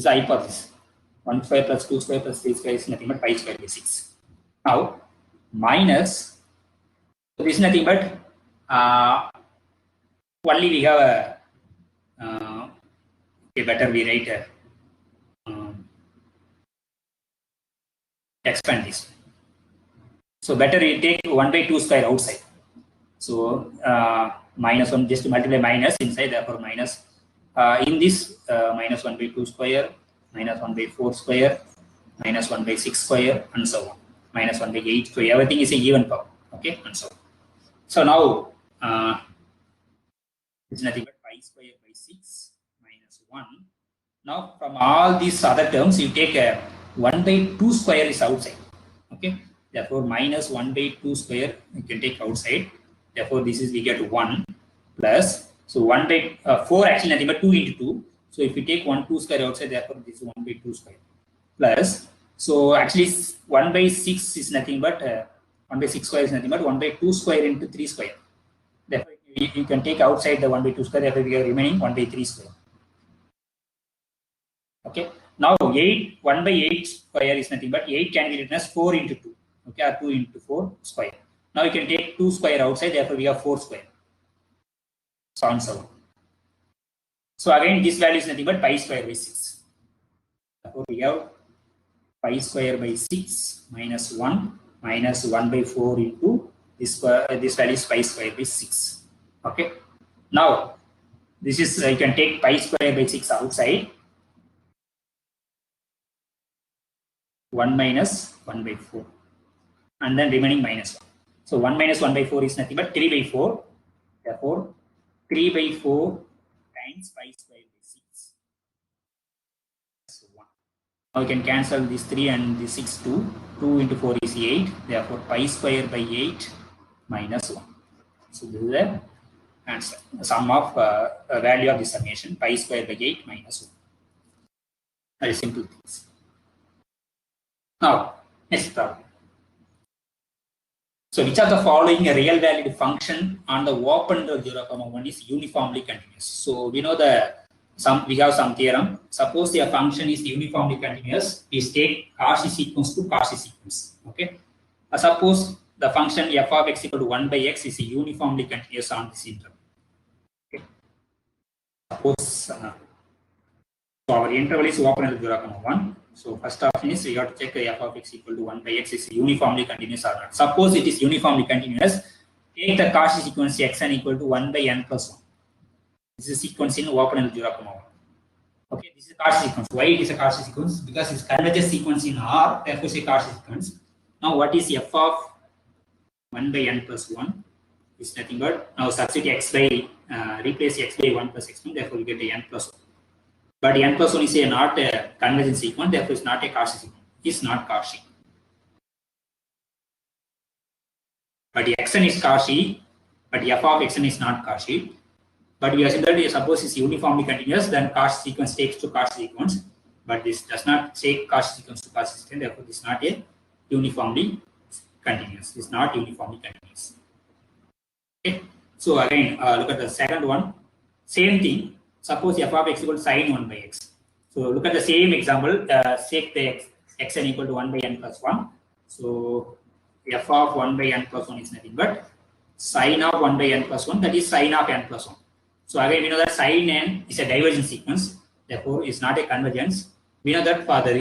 hypothesis 1 square plus 2 square plus 3 square is nothing but pi square by 6. Now minus, so this is nothing but only we have a okay, better we write expand this. So better we take 1 by 2 square outside. So minus 1 just to multiply minus inside, therefore minus in this minus 1 by 2 square, minus 1 by 4 square, minus 1 by 6 square and so on, minus 1 by 8 square, everything is a even power. Okay, and so on. So now it's nothing but pi square by 6 minus 1. Now from all these other terms you take a 1 by 2 square is outside. Okay, therefore minus 1 by 2 square you can take outside. Therefore, this is we get 1 plus, so 1 by 4 actually nothing but 2 into 2. So if we take 2 square outside, therefore this is 1 by 2 square plus, so actually 1 by 6 is nothing but 1 by 6 square is nothing but 1 by 2 square into 3 square. Therefore, you can take outside the 1 by 2 square, therefore we are remaining 1 by 3 square. Okay. Now 1 by 8 square is nothing but 8 can be written as 4 into 2. Okay, or 2 into 4 square. Now you can take 2 square outside, therefore we have 4 square. So and so on. So again, this value is nothing but pi square by 6. Therefore we have pi square by 6 minus 1 minus 1 by 4 into this value is pi square by 6. Okay. Now this is you can take pi square by 6 outside. 1 minus 1 by 4 and then remaining minus 1. So 1 minus 1 by 4 is nothing but 3 by 4. Therefore, 3 by 4 times pi square by 6. So 1. Now you can cancel this 3 and this 6 2. 2 into 4 is 8. Therefore, pi square by 8 minus 1. So this is the answer. The sum of value of the summation, pi square by 8 minus 1. Very simple things. Now, next problem. So which of the following a real valued function on the open interval 0, 1 is uniformly continuous? So we know we have some theorem. Suppose the function is uniformly continuous, we take Cauchy sequence to Cauchy sequence. Okay. Suppose the function f of x equal to 1 by x is uniformly continuous on this interval. Okay. Suppose so our interval is open interval 0, 1. So first option is we have to check f of x equal to 1 by x is uniformly continuous or not. Suppose it is uniformly continuous, take the Cauchy sequence xn equal to 1 by n plus 1. This is sequence in open interval 0, 1. Okay, this is a Cauchy sequence. Why it is a Cauchy sequence? Because it's converges sequence in R, therefore it's a Cauchy sequence. Now what is f of 1 by n plus 1? Is nothing but, now substitute x by, replace x by 1 plus x1, therefore you get a n plus 1. But n plus 1 is not a convergent sequence, therefore it's not a Cauchy sequence. It's not Cauchy. But xn is Cauchy, but f of xn is not Cauchy. But we assume that suppose it's uniformly continuous, then Cauchy sequence takes to Cauchy sequence. But this does not take Cauchy sequence to Cauchy sequence, therefore this is not a uniformly continuous. It's not uniformly continuous. Okay. So again, look at the second one. Same thing. Suppose f of x equal to sin 1 by x. So look at the same example. Take the xn equal to 1 by n plus 1. So f of 1 by n plus 1 is nothing but sin of 1 by n plus 1, that is sin of n plus 1. So again, we know that sin n is a divergent sequence, therefore it's not a convergence. We know that for the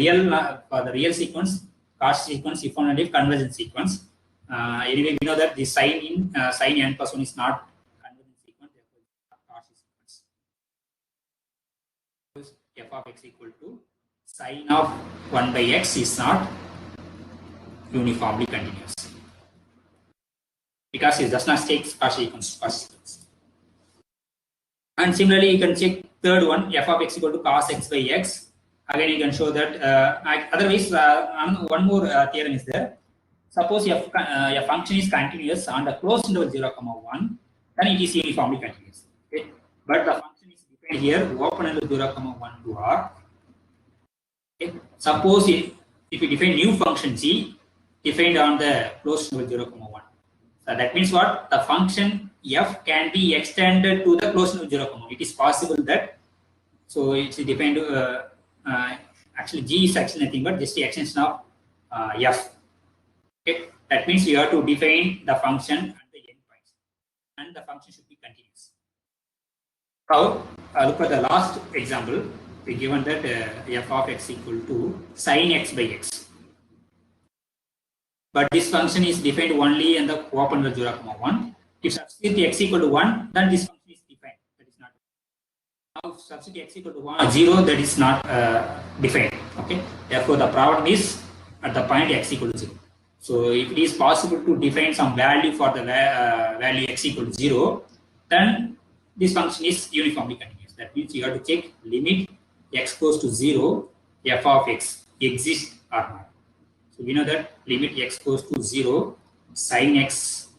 real sequence, Cauchy sequence, if only if convergent sequence. Anyway, we know that the sin n plus 1 is not convergent sequence, therefore it's not Cauchy sequence. F of x equal to sin of 1 by x is not uniformly continuous. Because because it does not take partial sequence to partial sequence. And similarly, you can check third one, f of x equal to cos x by x. Again, you can show that. Otherwise, one more theorem is there. Suppose a function is continuous on the closed interval 0, 1, then it is uniformly continuous. Okay? But the function is defined here, open interval 0, 1 to r. Okay? Suppose if you define new function g defined on the closed interval 0, 1. So that means what? The function f can be extended to the closed interval 0, 1. It is possible that. So it's defined. Actually, g is actually nothing but just the extension of f. Okay, that means you have to define the function at the endpoints, and the function should be continuous. Now, look at the last example. We given that f of x equal to sin x by x. But this function is defined only in the open interval 0, 1. If substitute x equal to 1, then this function is defined. That is not. Now, substitute x equal to 1, 0, that is not defined. Okay. Therefore, the problem is at the point x equal to 0. So, if it is possible to define some value for the value x equal to 0, then this function is uniformly continuous. That means you have to check limit x goes to 0, f of x exists or not. So, we know that limit x goes to 0, sin x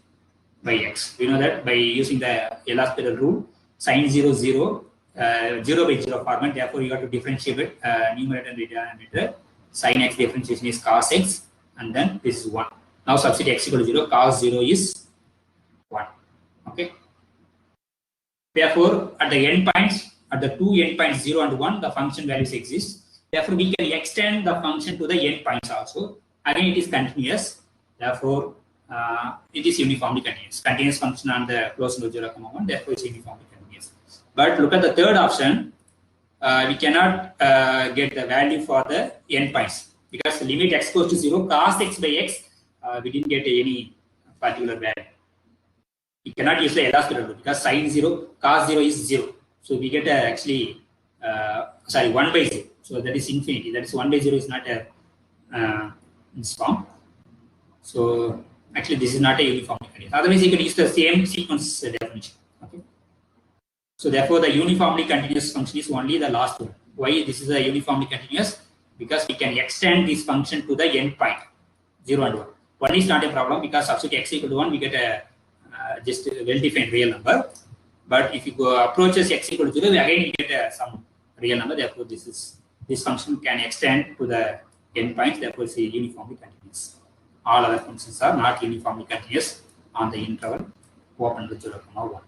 by x. We know that by using the L'Hospital rule, sin 0, 0, 0 by 0 format. Therefore, you have to differentiate numerator and denominator. Sin x differentiation is cos x. And then this is 1. Now substitute x equal to 0, cos 0 is 1. Okay. Therefore, at the endpoints, at the two endpoints 0 and 1, the function values exist. Therefore, we can extend the function to the endpoints also. Again, it is continuous. Therefore, it is uniformly continuous. Continuous function on the closed interval 0, 1. Therefore, it's uniformly continuous. But look at the third option. We cannot get the value for the endpoints. Because limit x goes to 0, cos x by x, we didn't get any particular value. We cannot use the L'Hospital rule because sin 0, cos 0 is 0. So we get actually, 1 by 0. So that is infinity. That is 1 by 0 is not a this form. So actually, this is not a uniformly continuous. Otherwise, you can use the same sequence definition. Okay. So therefore, the uniformly continuous function is only the last one. Why this is a uniformly continuous? Because we can extend this function to the endpoint 0 and 1. 1 is not a problem because substitute x equal to 1, we get a just a well-defined real number. But if you go approaches x equal to 0, again you get some real number. Therefore, this function can extend to the endpoint. Therefore, it's uniformly continuous. All other functions are not uniformly continuous on the interval open to 0, 1.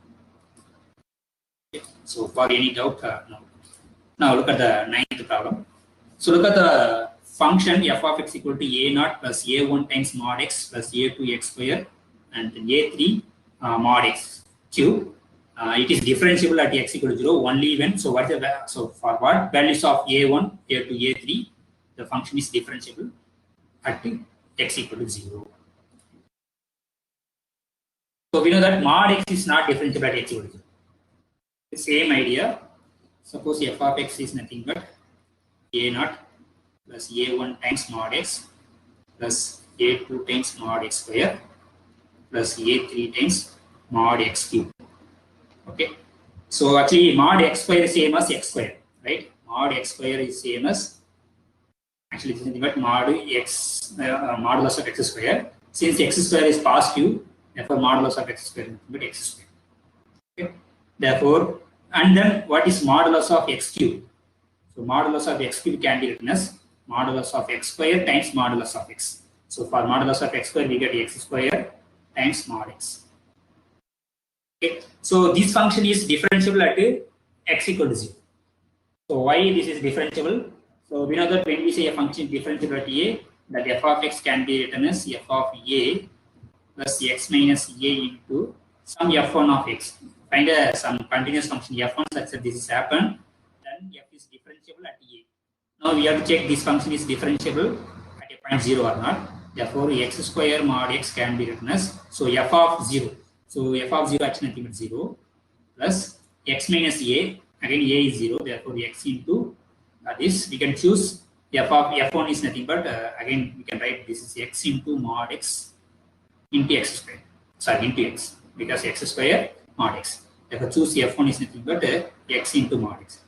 Okay. So, for any doubt, no. Now look at the ninth problem. So look at the function f of x equal to a0 plus a1 times mod x plus a2 x square and a3 mod x cube. It is differentiable at x equal to 0 only when. So what is the so for what values of a1, a2, a3, the function is differentiable at x equal to 0. So we know that mod x is not differentiable at x equal to 0. The same idea. Suppose f of x is nothing but a0 plus a1 times mod x plus a2 times mod x square plus a3 times mod x cube. Okay. So actually mod x square is same as x square, right? Mod x square is same as actually this is nothing but mod x modulus of x square. Since x square is positive, therefore modulus of x square is nothing but x square. Okay. Therefore, and then what is modulus of x cube? So modulus of x cube can be written as modulus of x square times modulus of x. So for modulus of x square, we get x square times mod x. Okay. So this function is differentiable at x equal to 0. So why this is differentiable? So we know that when we say a function is differentiable at a, that f of x can be written as f of a plus x minus a into some f1 of x. Find some continuous function f1 such that this is happened, then f is differentiable at a. Now we have to check this function is differentiable at a point 0 or not. Therefore, x square mod x can be written as, so f of 0. So f of 0 actually nothing but 0 plus x minus a, again a is 0, therefore x into this, we can choose f of f1 is nothing but again we can write this is x into mod x into x square. sorry, into x, because x square mod x. Therefore, choose f1 is nothing but x into mod x.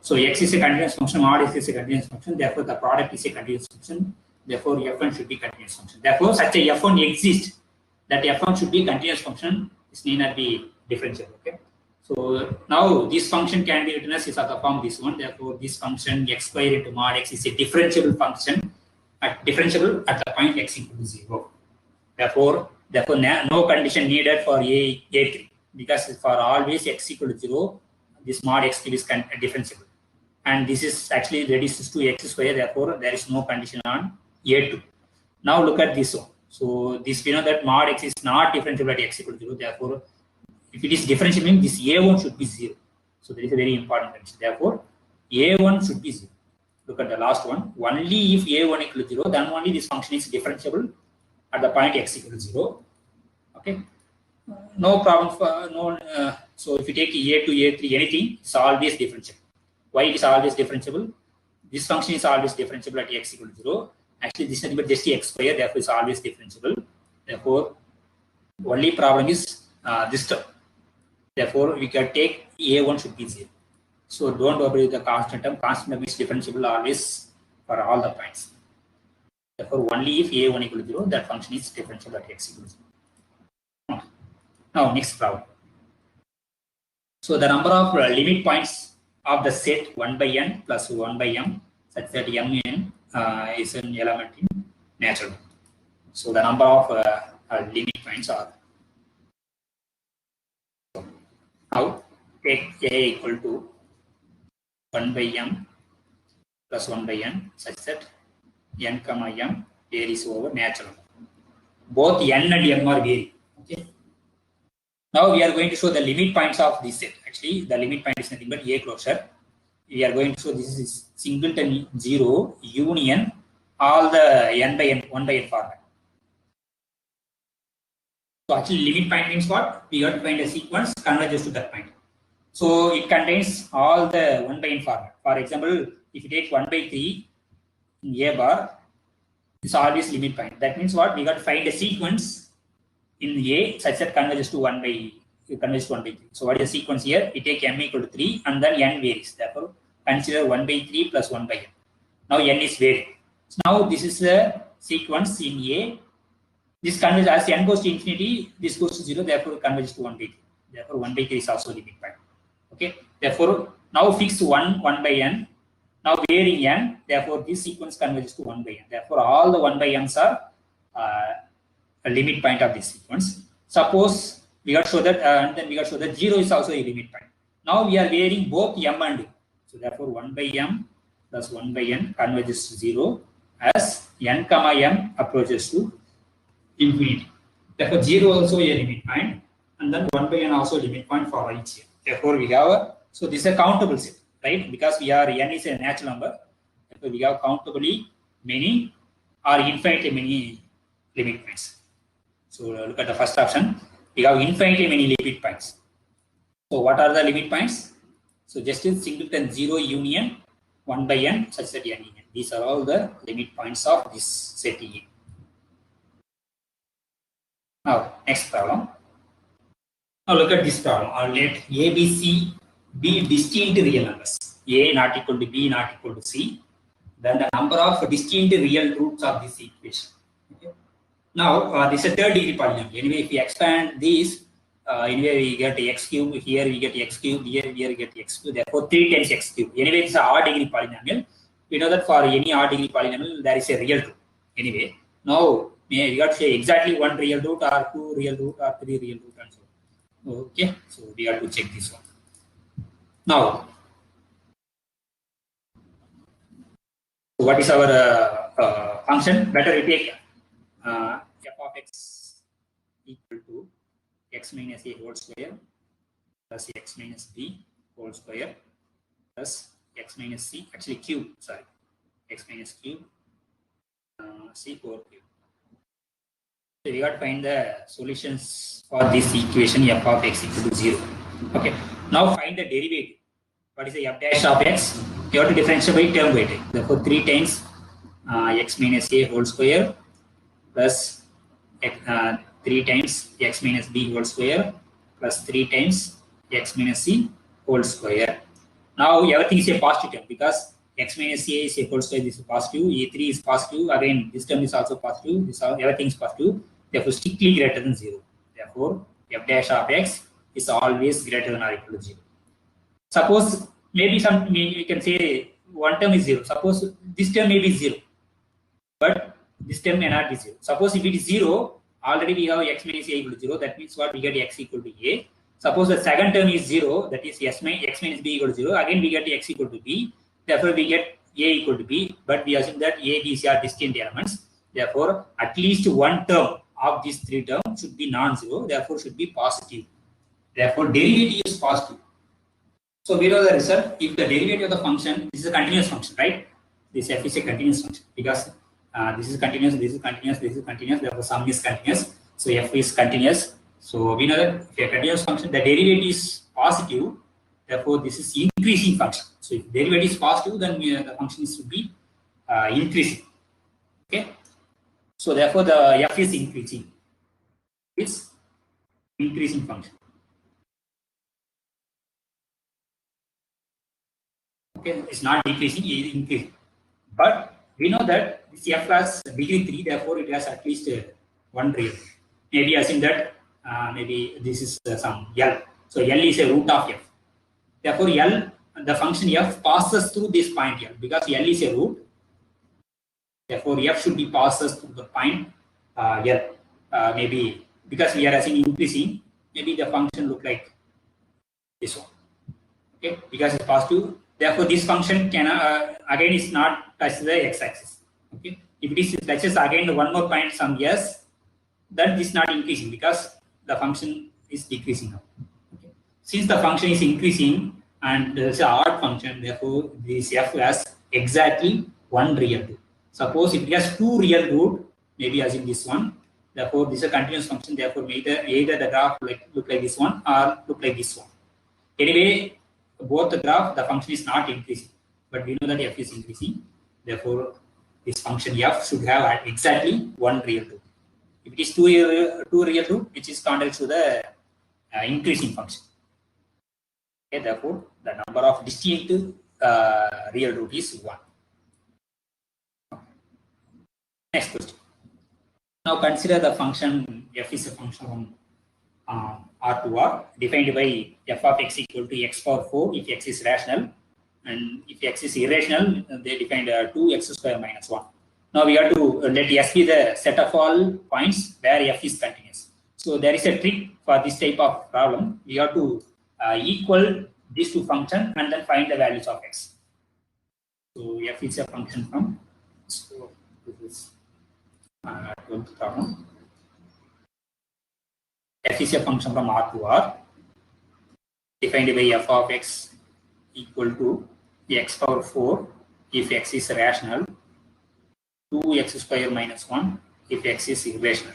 So x is a continuous function, mod x is a continuous function. Therefore, the product is a continuous function. Therefore, f1 should be continuous function. Therefore, such a f1 exists. That f1 should be continuous function. This need not be differentiable. Okay. So now this function can be written as is of the form this one. Therefore, this function x square into mod x is a differentiable function at the point x equal to 0. Therefore, no condition needed for a3, because for always x equal to 0, this mod x cube is differentiable, and this is actually reduces to x square. Therefore, there is no condition on a2. Now look at this one. So this, we know that mod x is not differentiable at x equal to 0. Therefore, if it is differentiable, this a1 should be 0. So there is a very important condition. Therefore, a1 should be 0. Look at the last one. Only if a1 equal to 0, then only this function is differentiable at the point x equal to 0. Okay. No problem for no. So if you take a2, a3, anything, it's always differentiable. Why it is always differentiable? This function is always differentiable at x equal to 0. Actually, this is just x square. Therefore, it's always differentiable. Therefore, only problem is this term. Therefore, we can take a1 should be 0. So don't worry with the constant term. Constant term is differentiable always for all the points. Therefore, only if a1 equal to 0, that function is differentiable at x equal to 0. Now, next problem. So the number of limit points of the set 1 by n plus 1 by m, such that mn is an element in natural. So the number of limit points are. Now take a equal to 1 by m plus 1 by n, such that n comma m varies over natural. Both n and m are varying. Okay. Now we are going to show the limit points of this set. Actually, the limit point is nothing but a closure. We are going to show this is singleton 0 union all the n by n 1 by n format. So actually, limit point means what? We have to find a sequence converges to that point. So it contains all the 1 by n format. For example, if you take 1 by 3 in a bar, it's always limit point. That means what? We got to find a sequence in A such that converges to 1 by 3. So what is the sequence here? We take m equal to 3 and then n varies. Therefore, consider 1 by 3 plus 1 by n. Now n is varying. So now this is the sequence in A. This converges as n goes to infinity, this goes to 0, therefore converges to 1 by 3. Therefore 1 by 3 is also limit point. Okay. Therefore now fix 1 by n. Now varying n, therefore this sequence converges to 1 by n. Therefore all the 1 by n's are a limit point of this sequence. Suppose we got to show that and then we got to show that 0 is also a limit point. Now we are varying both m and n. So therefore 1 by m plus 1 by n converges to 0 as n comma m approaches to infinity. Therefore 0 also a limit point and then 1 by n also a limit point for each year. Therefore we have so this is a countable set, right? Because we are n is a natural number. Therefore we have countably many or infinitely many limit points. So look at the first option. We have infinitely many limit points. So what are the limit points? So just in singleton 0 union 1 by n such that n in n. These are all the limit points of this set E. Now next problem. Now look at this problem. Let A, B, C be distinct real numbers. A not equal to B not equal to C. Then the number of distinct real roots of this equation. Okay. Now this is a third degree polynomial. Anyway, if we expand this, anyway we get x cube. Here we get x cube. Here we get x cube. Therefore 3 times x cube. Anyway, it's an odd degree polynomial. We know that for any odd degree polynomial there is a real root. Anyway, now we got to say exactly 1 real root or 2 real root or 3 real root and so on. Okay, so we have to check this one. Now, what is our function? Better we take f of x equal to x minus a whole square plus x minus b whole square plus x minus c, actually cube, sorry, x minus cube c whole cube. So we got to find the solutions for this equation f of x equal to 0. Okay. Now find the derivative. What is the f dash of x? You have to differentiate by term by term. Therefore 3 times x minus a whole square plus 3 times x minus b whole square plus 3 times x minus c whole square. Now everything is a positive term because x minus a is a whole square, this is positive, a3 is positive, again this term is also positive, everything is positive, therefore strictly greater than 0. Therefore f dash of x is always greater than or equal to 0. Suppose maybe you can say one term is 0. Suppose this term may be 0, but this term may not be 0. Suppose if it is 0, already we have x minus a equal to 0. That means what? We get x equal to a. Suppose the second term is 0, that is x minus b equal to 0. Again we get x equal to b. Therefore we get a equal to b. But we assume that a, b, c are distinct elements. Therefore at least one term of these 3 terms should be non-zero. Therefore should be positive. Therefore derivative is positive. So we know the result. If the derivative of the function, this is a continuous function, right? This f is a continuous function because this is continuous, this is continuous, this is continuous. Therefore, sum is continuous. So f is continuous. So we know that if a continuous function, the derivative is positive. Therefore, this is increasing function. So if derivative is positive, then the function should be increasing. Okay. So therefore, the f is increasing. It's increasing function. Okay, it's not decreasing, it is increasing. But we know that this f has degree 3, therefore it has at least one real. Maybe assume that maybe this is some L. So L is a root of f. Therefore L, the function f passes through this point L because L is a root. Therefore f should be passes through the point L. Maybe because we are assuming increasing, maybe the function look like this one. Okay, because it's positive. Therefore, this function can again is not touch the x-axis. Okay, if it is touches again one more point some yes, then this is not increasing because the function is decreasing now. Okay. Since the function is increasing and there is an odd function, therefore this f has exactly one real root. Suppose if it has 2 real root, maybe as in this one. Therefore, this is a continuous function. Therefore, either the graph look like this one or look like this one. Anyway, both the graph, the function is not increasing, but we know that f is increasing. Therefore, this function f should have exactly one real root. If it is two real root, which is contrary to the increasing function. Okay, therefore, the number of distinct real root is 1. Next question. Now consider the function f is a function from R to R defined by f of x equal to x power 4 if x is rational, and if x is irrational, they defined 2x square minus 1. Now we have to let S be the set of all points where f is continuous. So there is a trick for this type of problem. We have to equal these two functions and then find the values of x. So f is a function from, so this is 12th problem. F is a function from R to R defined by f of x equal to x power 4 if x is rational, 2x square minus 1 if x is irrational.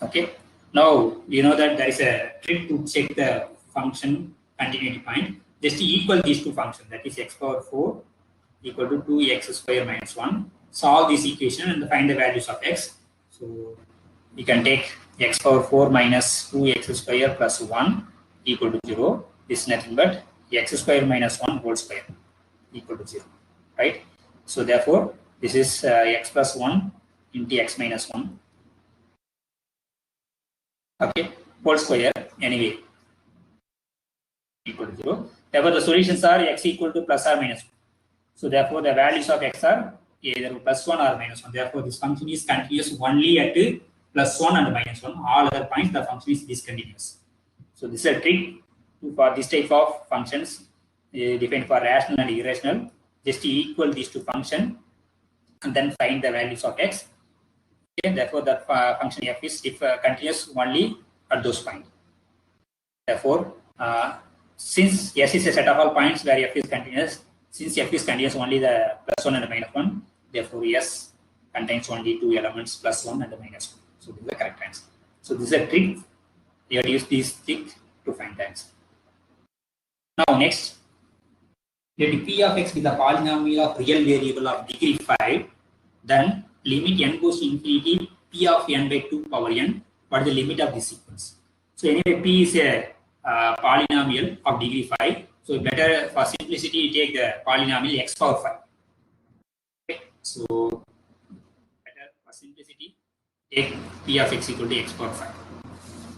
Okay. Now you know that there is a trick to check the function continuity point. Just equal these two functions, that is x power 4 equal to 2x square minus 1. Solve this equation and find the values of x. So we can take x power 4 minus 2x square plus 1 equal to 0. This is nothing but x square minus 1 whole square equal to 0. Right? So therefore, this is x plus 1 into x minus 1. Okay, whole square anyway equal to 0. Therefore, the solutions are x equal to plus or minus 1. So therefore, the values of x are either plus 1 or minus 1. Therefore, this function is continuous only at plus 1 and minus 1. All other points, the function is discontinuous. So this is a trick for this type of functions defined for rational and irrational. Just equal these two functions and then find the values of x. Okay, therefore, the function f is continuous only at those points. Therefore, since s is a set of all points where f is continuous, since f is continuous only the plus 1 and the minus 1, therefore s contains only two elements, plus 1 and the minus 1. So this is the correct answer. So this is a trick. You have to use this trick to find the answer. Now next, let p of x be the polynomial of real variable of degree 5, then limit n goes to infinity p of n by 2 power n what is the limit of this sequence. So anyway, P is a polynomial of degree 5. So better for simplicity, take the polynomial x power 5. Okay. So better for simplicity, take P of x equal to x power 5.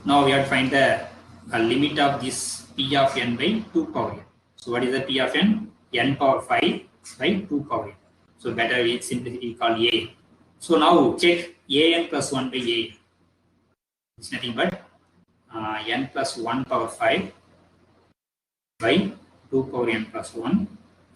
Now we have to find the limit of this P of n by 2 power n. So what is the P of n? N power 5 by 2 power n. So better with simplicity called a. So now check an plus 1 by a. It's nothing but n plus 1 power 5 by 2 power n plus 1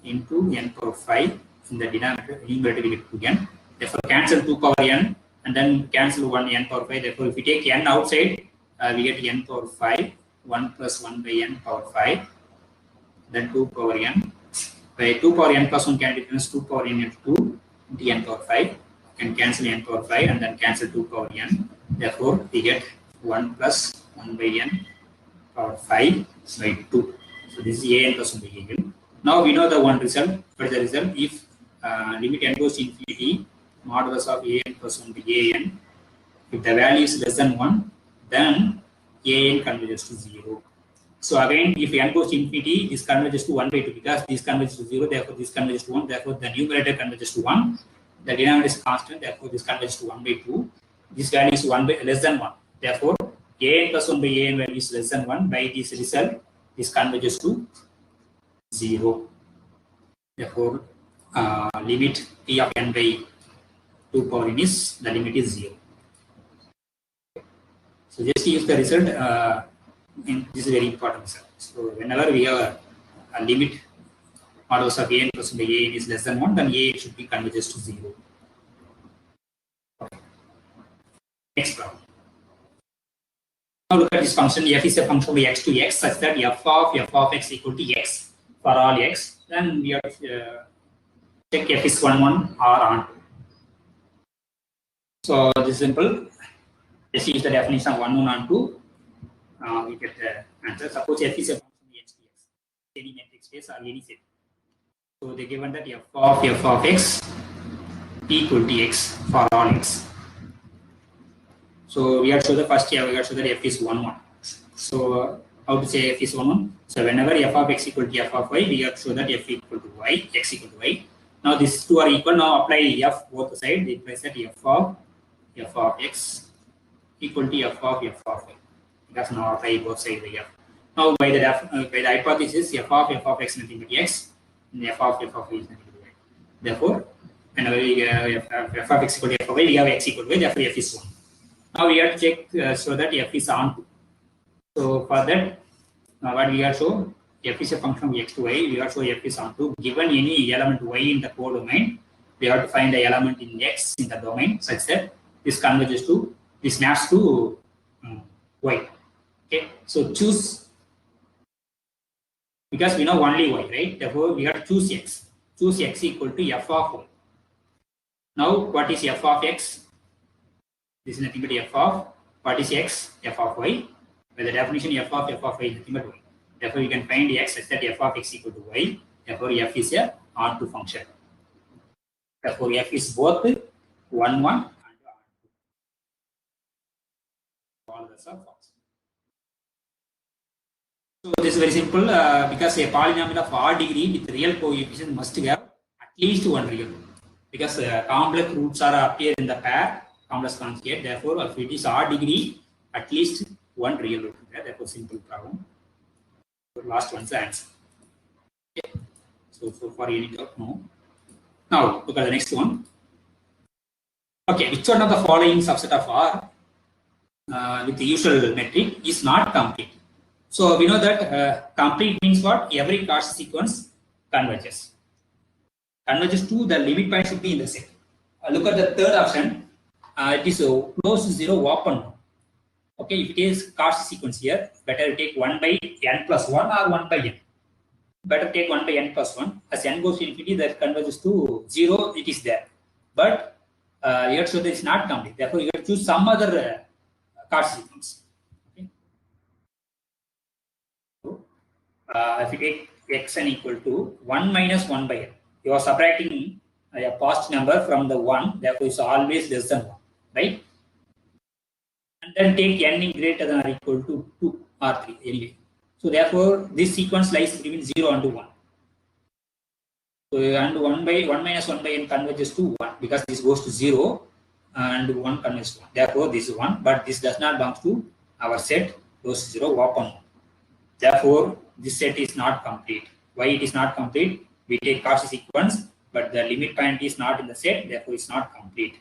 into n power 5 in the denominator, numerator we get 2n. Therefore cancel 2 power n and then cancel 1 n power 5. Therefore if we take n outside, we get n power 5, 1 plus 1 by n power 5, then 2 power n. By 2 power n plus 1 can difference 2 power n into 2 into n power 5. Can cancel n power 5 and then cancel 2 power n. Therefore we get 1 plus 1 by n power 5 by 2. So this is an plus 1 by an. Now we know the one result. What is the result? If limit n goes to infinity, modulus of an plus 1 by an, if the value is less than 1, then an converges to 0. So again, if n goes to infinity, this converges to 1 by 2 because this converges to 0, therefore this converges to 1, therefore the numerator converges to 1. The denominator is constant, therefore this converges to 1 by 2. This value is 1 by less than 1. Therefore, an plus 1 by an value is less than 1. By this result, this converges to 0. Therefore, limit P of n by 2 power n is, the limit is 0. So just use the result. This is very important result. So whenever we have a limit modulus of an plus 1 by an is less than 1, then a should be converges to 0. Okay. Next problem. Now look at this function. F is a function of x to x such that f of x equal to x for all x. Then we have to check f is 1, 1 or on 2. So this is simple. Just use the definition of 1, 1 on 2. We get the answer. Suppose f is a function of x to x, any metric space or any set. So they given that f of x equal to x for all x. So we have to show the first here, we have to show that f is 1, 1. So how to say f is 1, 1? So whenever f of x equal to f of y, we have to show that f equal to y, x equal to y. Now these two are equal. Now apply f both sides. It implies that f of x equal to f of y. That's now apply both sides by f. Now by the hypothesis, f of x is nothing but x, and f of y is nothing but y. Therefore, whenever we f of x equal to f of y, we have x equal to y. Therefore, f is 1. Now we have to check so that f is on 2. So for that, what we have to show, f is a function of x to y. We have to show f is on 2. Given any element y in the codomain, we have to find the element in x in the domain such that this converges to, this maps to y. Okay, so choose, because we know only y, right? Therefore, we have to choose x. Choose x equal to f of y. Now, what is f of x? This is nothing but f of, what is x? F of y. By the definition, f of y is nothing but y. Therefore, you can find x such that f of x equal to y. Therefore, f is a onto function. Therefore, f is both 1, 1 and on 2. All the are false. So this is very simple because a polynomial of odd degree with real coefficient must have at least one real root. Because complex roots are appear in the pair, complex conjugate. Therefore, if it is odd degree, at least one real root. Therefore, simple problem. So last one's the answer. Okay. So far you need to know. Now look at the next one. Okay, which one of the following subset of R with the usual metric is not complete? So we know that complete means what? Every Cauchy sequence converges. Converges to the limit point should be in the set. Look at the third option. It is close to 0 open. Okay, if it is Cauchy sequence here, better take 1 by n plus 1 or 1 by n. Better take 1 by n plus 1. As n goes to infinity, that converges to 0, it is there. But you have to show that it's not complete. Therefore, you have to choose some other Cauchy sequence. Okay. So, if you take xn equal to 1 minus 1 by n, you are subtracting a positive number from the 1, therefore it's always less than 1, right? and then take n in greater than or equal to 2 or 3 anyway. So therefore, this sequence lies between 0 and 1. So and 1 minus 1 by n converges to 1 because this goes to 0 and 1 converges to 1. Therefore, this is 1, but this does not belong to our set goes to 0 open. Therefore, this set is not complete. Why it is not complete? We take Cauchy sequence, but the limit point is not in the set, therefore it's not complete.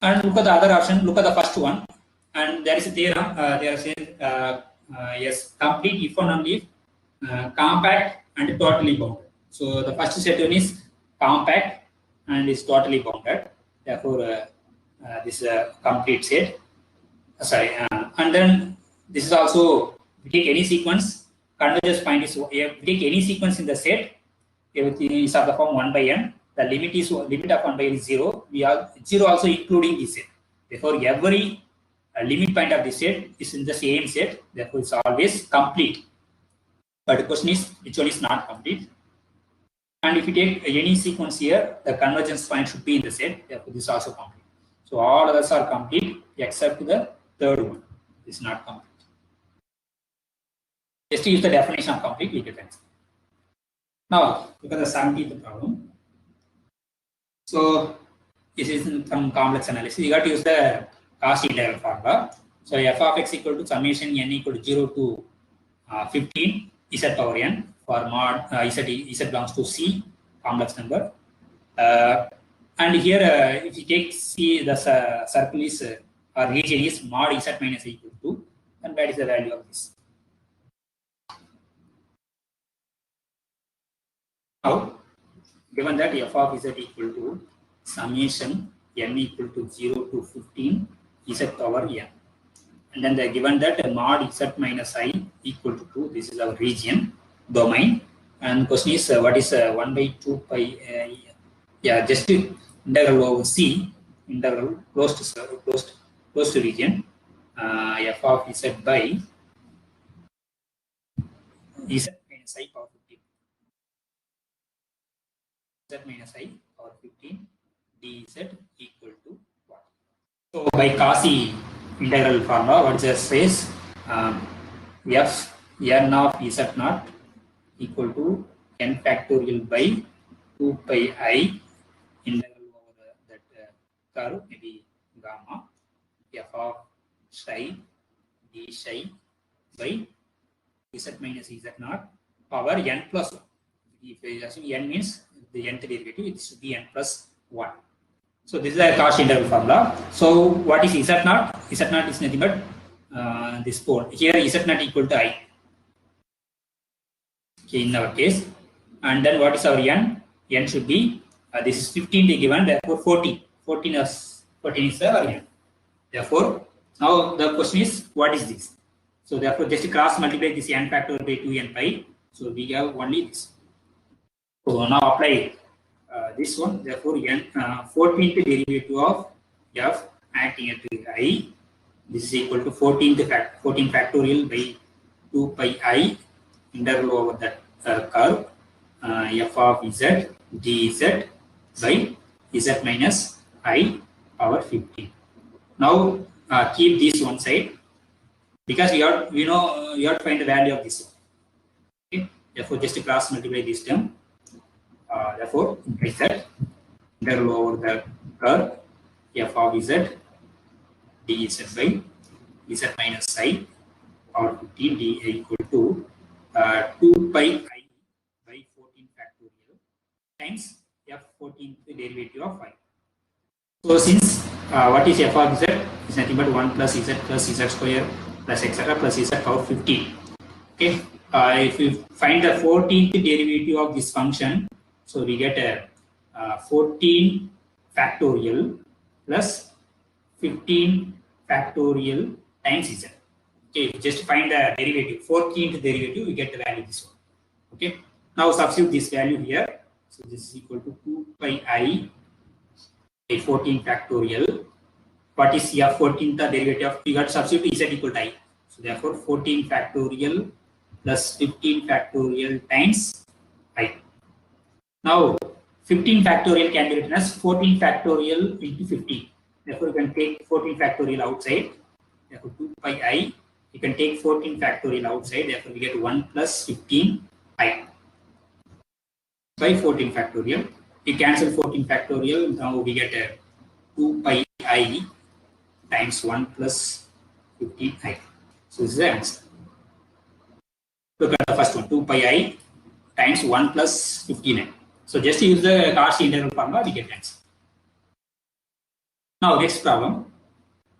And look at the other option, look at the first one. And there is a theorem, there says, yes, complete if and only if compact and totally bounded. So the first set one is compact and is totally bounded. Therefore, this is a complete set. And then this is also, we take any sequence, convergence point is, we take any sequence in the set, everything is of the form 1 by n. The limit of 1 by n is 0. We are 0 also including this set. Therefore, every limit point of this set is in the same set. Therefore, it's always complete. But the question is, which one is not complete? And if you take any sequence here, the convergence point should be in the set. Therefore, this is also complete. So all others are complete except the third one. This is not complete. Just to use the definition of complete, we get answer. Now, look at the 17th problem. So, this is some complex analysis. You got to use the Cauchy integral formula. So, f of x equal to summation n equal to 0 to 15 z power n for mod z belongs to C, complex number. And here, if you take C, the circle is or region is mod z minus equal to 2, and that is the value of this. Now, given that f of z equal to summation n equal to 0 to 15 z power n, and then given that mod z minus I equal to 2, this is our region domain, and the question is what is 1 by 2 pi, just integral over C, integral close to region, f of z by z minus I power 15. Z minus I power 15 dz equal to what? So by Cauchy integral formula, what it says, f n of z naught equal to n factorial by 2 pi I integral over that curve, maybe gamma, f of psi d psi by z minus z naught power n plus 1. If you assume n means the nth derivative, it should be n plus 1. So this is a Cauchy integral formula. So what is z naught? Z naught is nothing but this pole. Here z naught equal to I. Okay, in our case. And then what is our n? N should be, this is 15 given, therefore 14. 14 is our n. Therefore, now the question is, what is this? So therefore, just cross multiply this n factorial by 2n pi. So we have only this. So now apply this one. Therefore, n 14th derivative of f acting at I. This is equal to 14 factorial by 2 pi I integral over that curve f of z dz by z minus I power 15. Now keep this one side because we have to find the value of this one. Okay. Therefore, just cross multiply this term. Therefore, z integral over the curve f of z dz by z minus I power 15 d equal to 2 pi I by 14 factorial times f 14th derivative of I. So since what is f of z is nothing but 1 plus z square plus etc plus z power 15. Okay. If you find the 14th derivative of this function, so we get a 14 factorial plus 15 factorial times z. Okay, just find the derivative, 14th derivative, we get the value this one. Okay, now substitute this value here. So this is equal to 2 pi I by 14 factorial. What is here 14th derivative of, we got to substitute z equal to I. So therefore 14 factorial plus 15 factorial times I. Now 15 factorial can be written as 14 factorial into 15. Therefore, you can take 14 factorial outside. Therefore, 2 pi I. You can take 14 factorial outside. Therefore, we get 1 plus 15 I by 14 factorial. We cancel 14 factorial. Now we get 2 pi I times 1 plus 15 I. So this is the answer. Look at the first one, 2 pi I times 1 plus 15i. So just use the Cauchy integral formula, we get answer. Now next problem.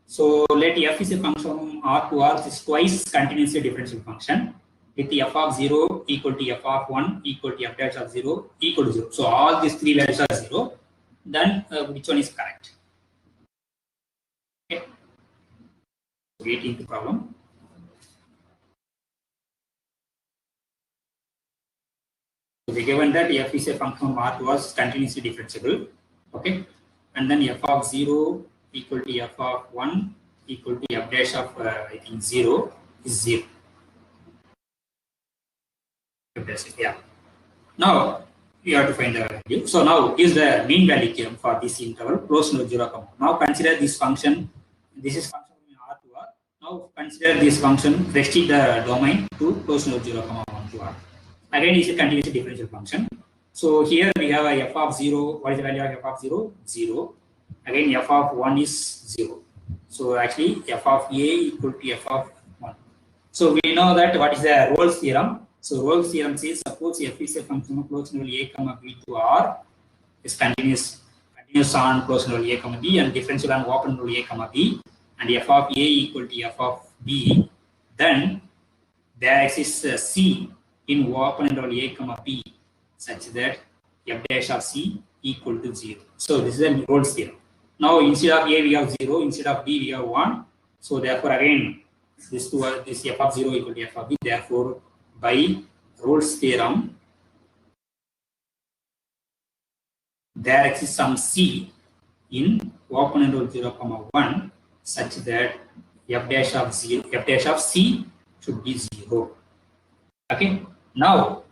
So let f is a function from R to R, this is twice continuously differential function with the f of 0 equal to f of 1 equal to f dash of 0 equal to 0. So all these three values are 0. Then which one is correct? Okay. 18th problem. So we given that f is a function of R to R, continuously differentiable. Okay. And then f of 0 equal to f of 1 equal to f dash of I think 0 is 0. Yeah. Now you have to find the value. So now is the mean value theorem for this interval close to 0, now consider this function. This is function from R to R. Now consider this function, restrict the domain to close to 0, 1 to R. Again, it's a continuous differential function. So here we have a f of 0. What is the value of f of 0? 0. Again, f of 1 is 0. So actually, f of a equal to f of 1. So we know that what is the Rolle's theorem. So Rolle's theorem says, suppose f is a function of closed interval a comma b to R is continuous on closed interval a comma b and differential on open interval a comma b, and f of a equal to f of b, then there exists c in open interval a comma b such that f dash of c equal to 0. So this is a Rolle's theorem. Now instead of a we have 0, instead of b we have 1. So therefore again this f of 0 equal to f of b. Therefore by Rolle's theorem there exists some c in open interval 0, 1 such that f dash of c should be 0. Okay. Now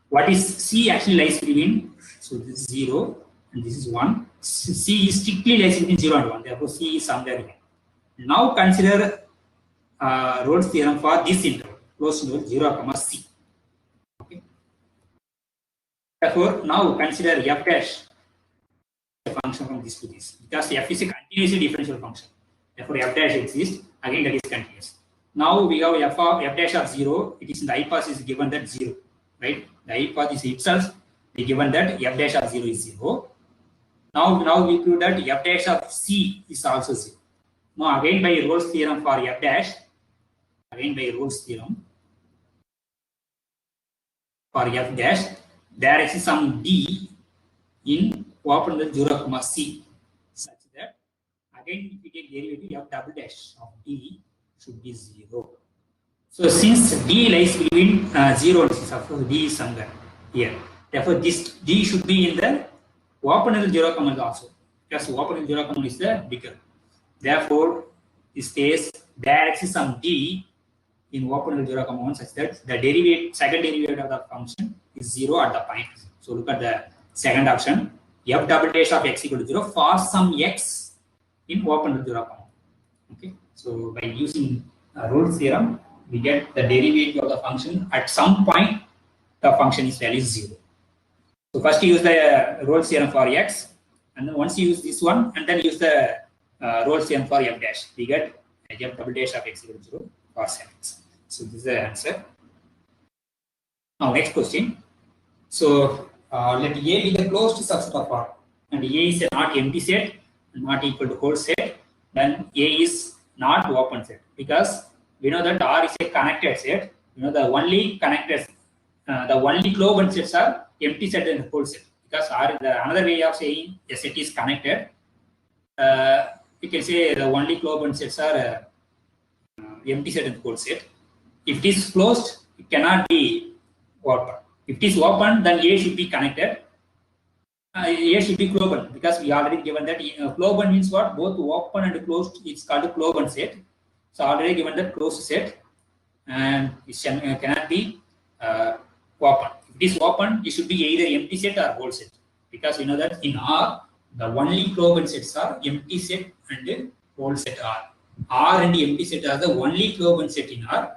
what is c actually lies between? So this is 0 and this is 1. C is strictly lies between 0 and 1. Therefore c is somewhere here. Now consider Rolle's theorem for this interval close to 0, c. Okay. Therefore now consider f dash a function from this to this, because f is a continuously differential function. Therefore f dash exists, again that is continuous. Now we have f dash of 0. It is in the hypothesis given that 0, right? The hypothesis itself is given that f dash of 0 is 0. Now we prove that f dash of c is also 0. Now again by Rolle's theorem for f dash, for f dash, there is some d in open the 0, c such that again if we take derivative f double dash of d should be 0. So since d lies between 0 and 6, of course d is somewhere here. Therefore this d should be in the open interval 0, also, because open interval 0, is the bigger. Therefore this case there exists some d in open interval 0, 1 such that the second derivative of the function is 0 at the point. So look at the second option, f double dash of x equal to 0 for some x in open interval 0, okay. So by using Rolle's theorem, we get the derivative of the function at some point the function is value 0. So first you use the Rolle's theorem for x, and then once you use this one and then use the Rolle's theorem for f dash, we get f double dash of x equal to 0 for some x. So this is the answer. Now next question. So let A be the closed subset of R, and A is a not empty set, not equal to whole set, then A is not open set, because we know that R is a connected set. You know the only connected, the only closed sets are empty set and whole set, because R, another way of saying a set is connected, you can say the only closed sets are empty set and whole set. If it is closed, it cannot be open. If it is open, then A should be connected. A should be closed, because we already given that closed means what? Both open and closed. It's called a closed set. So already given that closed set, and it cannot be open. If it is open, it should be either empty set or whole set. because we know that in R, the only closed sets are empty set and whole set R. R and empty set are the only closed set in R.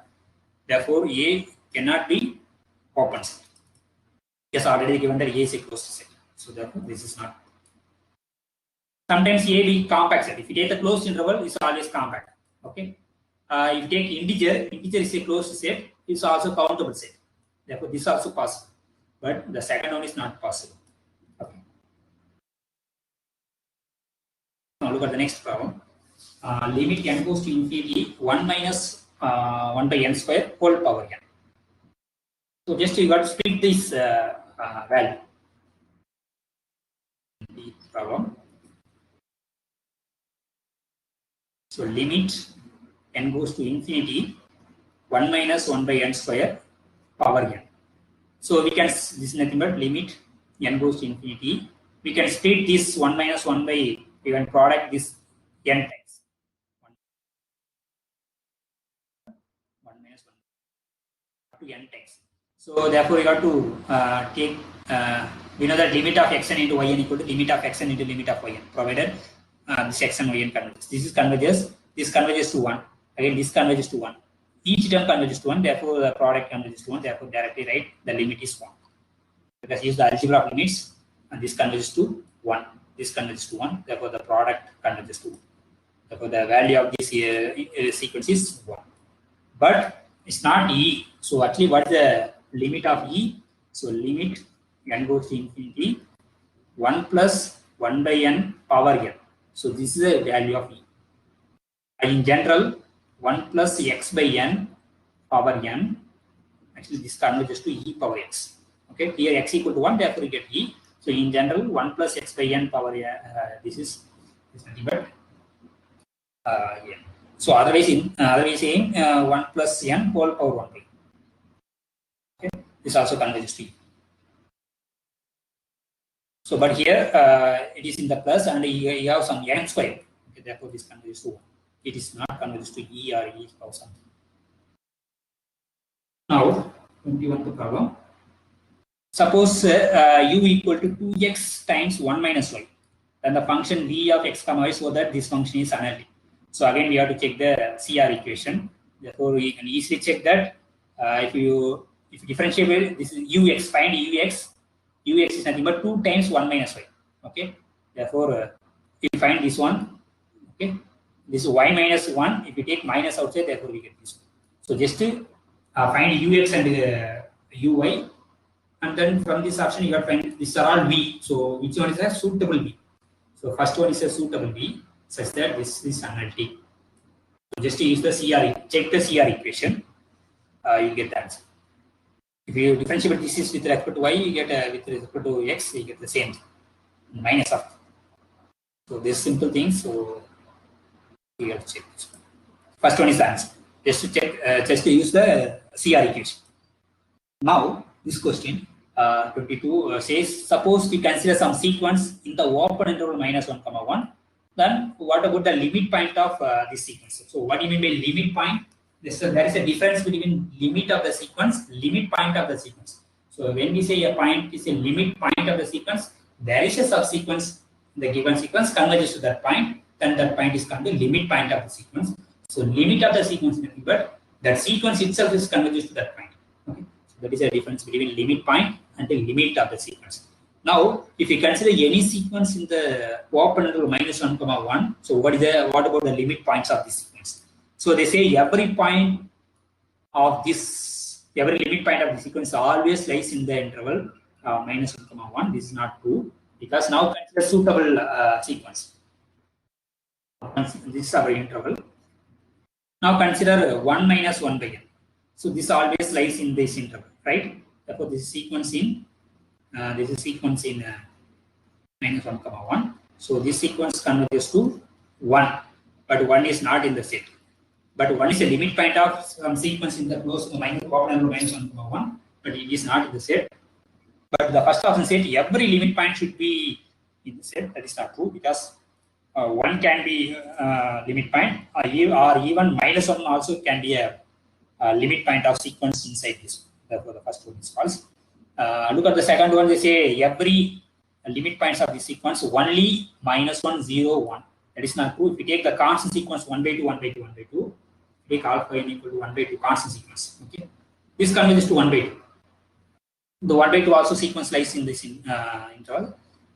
Therefore, A cannot be open set. Yes, already given that A is a closed set. So therefore, this is not. Sometimes A be compact set. If you take the closed interval, it's always compact. Okay. If you take integer is a closed set. It's also countable set. Therefore, this is also possible. But the second one is not possible. Okay. Now look at the next problem. Limit n goes to infinity 1 minus 1 by n square whole power n. So just you got to split this value. The problem. So limit n goes to infinity 1 minus 1 by n square power n. So we can, this is nothing but limit n goes to infinity. We can split this 1 minus 1 by even product this n times. 1 minus 1 to n times. So therefore we got to take, we know that limit of xn into yn equal to limit of xn into limit of yn, provided this x and yn converges. This is converges, this converges to 1. Again, this converges to 1. Each term converges to 1, therefore the product converges to 1, therefore directly write the limit is 1. Because use the algebra of limits, and this converges to 1. This converges to 1, therefore the product converges to 1. Therefore the value of this sequence is 1. But it's not E. So actually what is the limit of E? So limit n goes to infinity 1 plus 1 by n power n. So this is the value of E. And in general, 1 plus x by n power n, actually this converges to e power x. Okay, here x equal to 1, therefore you get e. So in general, 1 plus x by n power this is nothing but n. So otherwise, saying 1 plus n whole power 1 by. Okay, this also converges to e. So but here it is in the plus and you have some n square. Okay, therefore this converges to 1. It is not converges to E or E or something. Now, 21th problem. Suppose u equal to 2x times 1 minus y. Then the function v of x comma y, so that this function is analytic. So again, we have to check the CR equation. Therefore, we can easily check that if you differentiate this is ux, find ux. Ux is nothing but 2 times 1 minus y. Okay. Therefore, if you find this one, okay. This is y minus 1. If you take minus outside, therefore we get this one. So just to find ux and uy, and then from this option you have to find these are all v. So which one is a suitable v? So first one is a suitable v, such that this is analytic. So just to use the CR, check the CR equation, you get the answer. If you differentiate this is with respect to y, you get with respect to x, you get the same minus of. So this simple thing. So we have to check this one. First one is the answer. Just to check, just to use the CR equation. Now, this question 22 says, suppose we consider some sequence in the open interval minus 1, 1. Then what about the limit point of this sequence? So what do you mean by limit point? There is a difference between limit of the sequence, limit point of the sequence. So when we say a point is a limit point of the sequence, there is a subsequence in the given sequence converges to that point. Then that point is called the limit point of the sequence. So limit of the sequence is nothing but that sequence itself is converges to that point. Okay, so that is a difference between limit point and the limit of the sequence. Now, if you consider any sequence in the open interval minus 1, 1, so what about the limit points of this sequence? So they say every limit point of the sequence always lies in the interval minus 1, 1. This is not true because now consider suitable sequence. This is our interval. Now consider 1 minus 1 by n. So this always lies in this interval, right? Therefore, this is sequence in minus 1, 1. So this sequence converges to 1, but 1 is not in the set. But 1 is a limit point of some sequence in the closed minus 1, 1, but it is not in the set. But the first option said every limit point should be in the set. That is not true because 1 can be limit point, or even minus 1 also can be a limit point of sequence inside this. Therefore, the first one is false. Look at the second one. They say every limit points of the sequence only -1, 0, 1. That is not true. If we take the constant sequence 1 by 2, 1 by 2, 1 by 2, take alpha n equal to 1 by 2 constant sequence. Okay, this converges to 1 by 2. The 1 by 2 also sequence lies in this interval.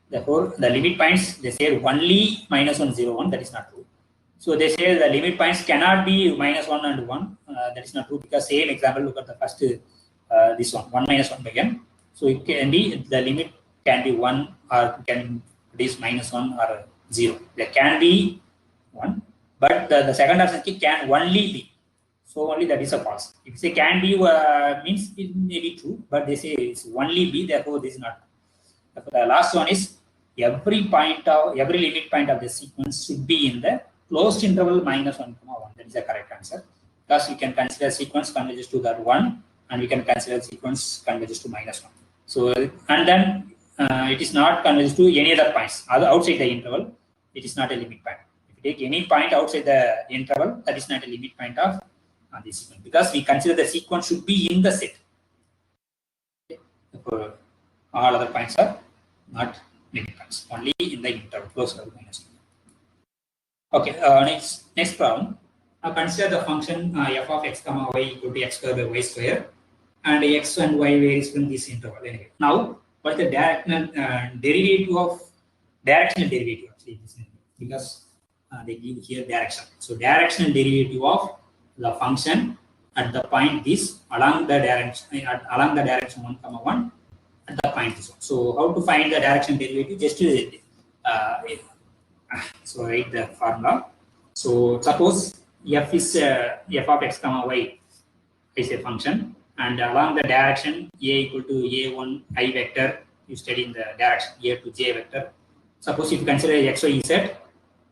Therefore, the limit points, they say only -1, 0, 1. That is not true. So they say the limit points cannot be -1 and 1. That is not true, because same example, look at the first, this one, 1 minus 1 by n. So it can be, the limit can be 1 or can this -1 or 0. There can be 1, but the second option can only be. So only that is a false. If you say can be, means it may be true, but they say it's only be, therefore this is not. Therefore the last one is every limit point of the sequence should be in the closed interval -1, 1. That is the correct answer. Thus we can consider sequence converges to that 1, and we can consider sequence converges to -1. So and then it is not converges to any other points outside the interval. It is not a limit point. If you take any point outside the interval, that is not a limit point of this sequence, because we consider the sequence should be in the set. Therefore, all other points are not limit points, only in the interval close to -1. Okay, next problem. Now consider the function f of x comma y equal to x square by y square, and x and y varies from this interval. Anyway, now what is the derivative of directional derivative? Actually, because they give here direction. So directional derivative of the function at the point this along the direction 1, 1 at the point this one. So how to find the direction derivative? Just so write the formula. So suppose f is f of x comma y is a function, and along the direction a equal to a1 i vector, you study in the direction a to j vector. Suppose if you consider x, y, z,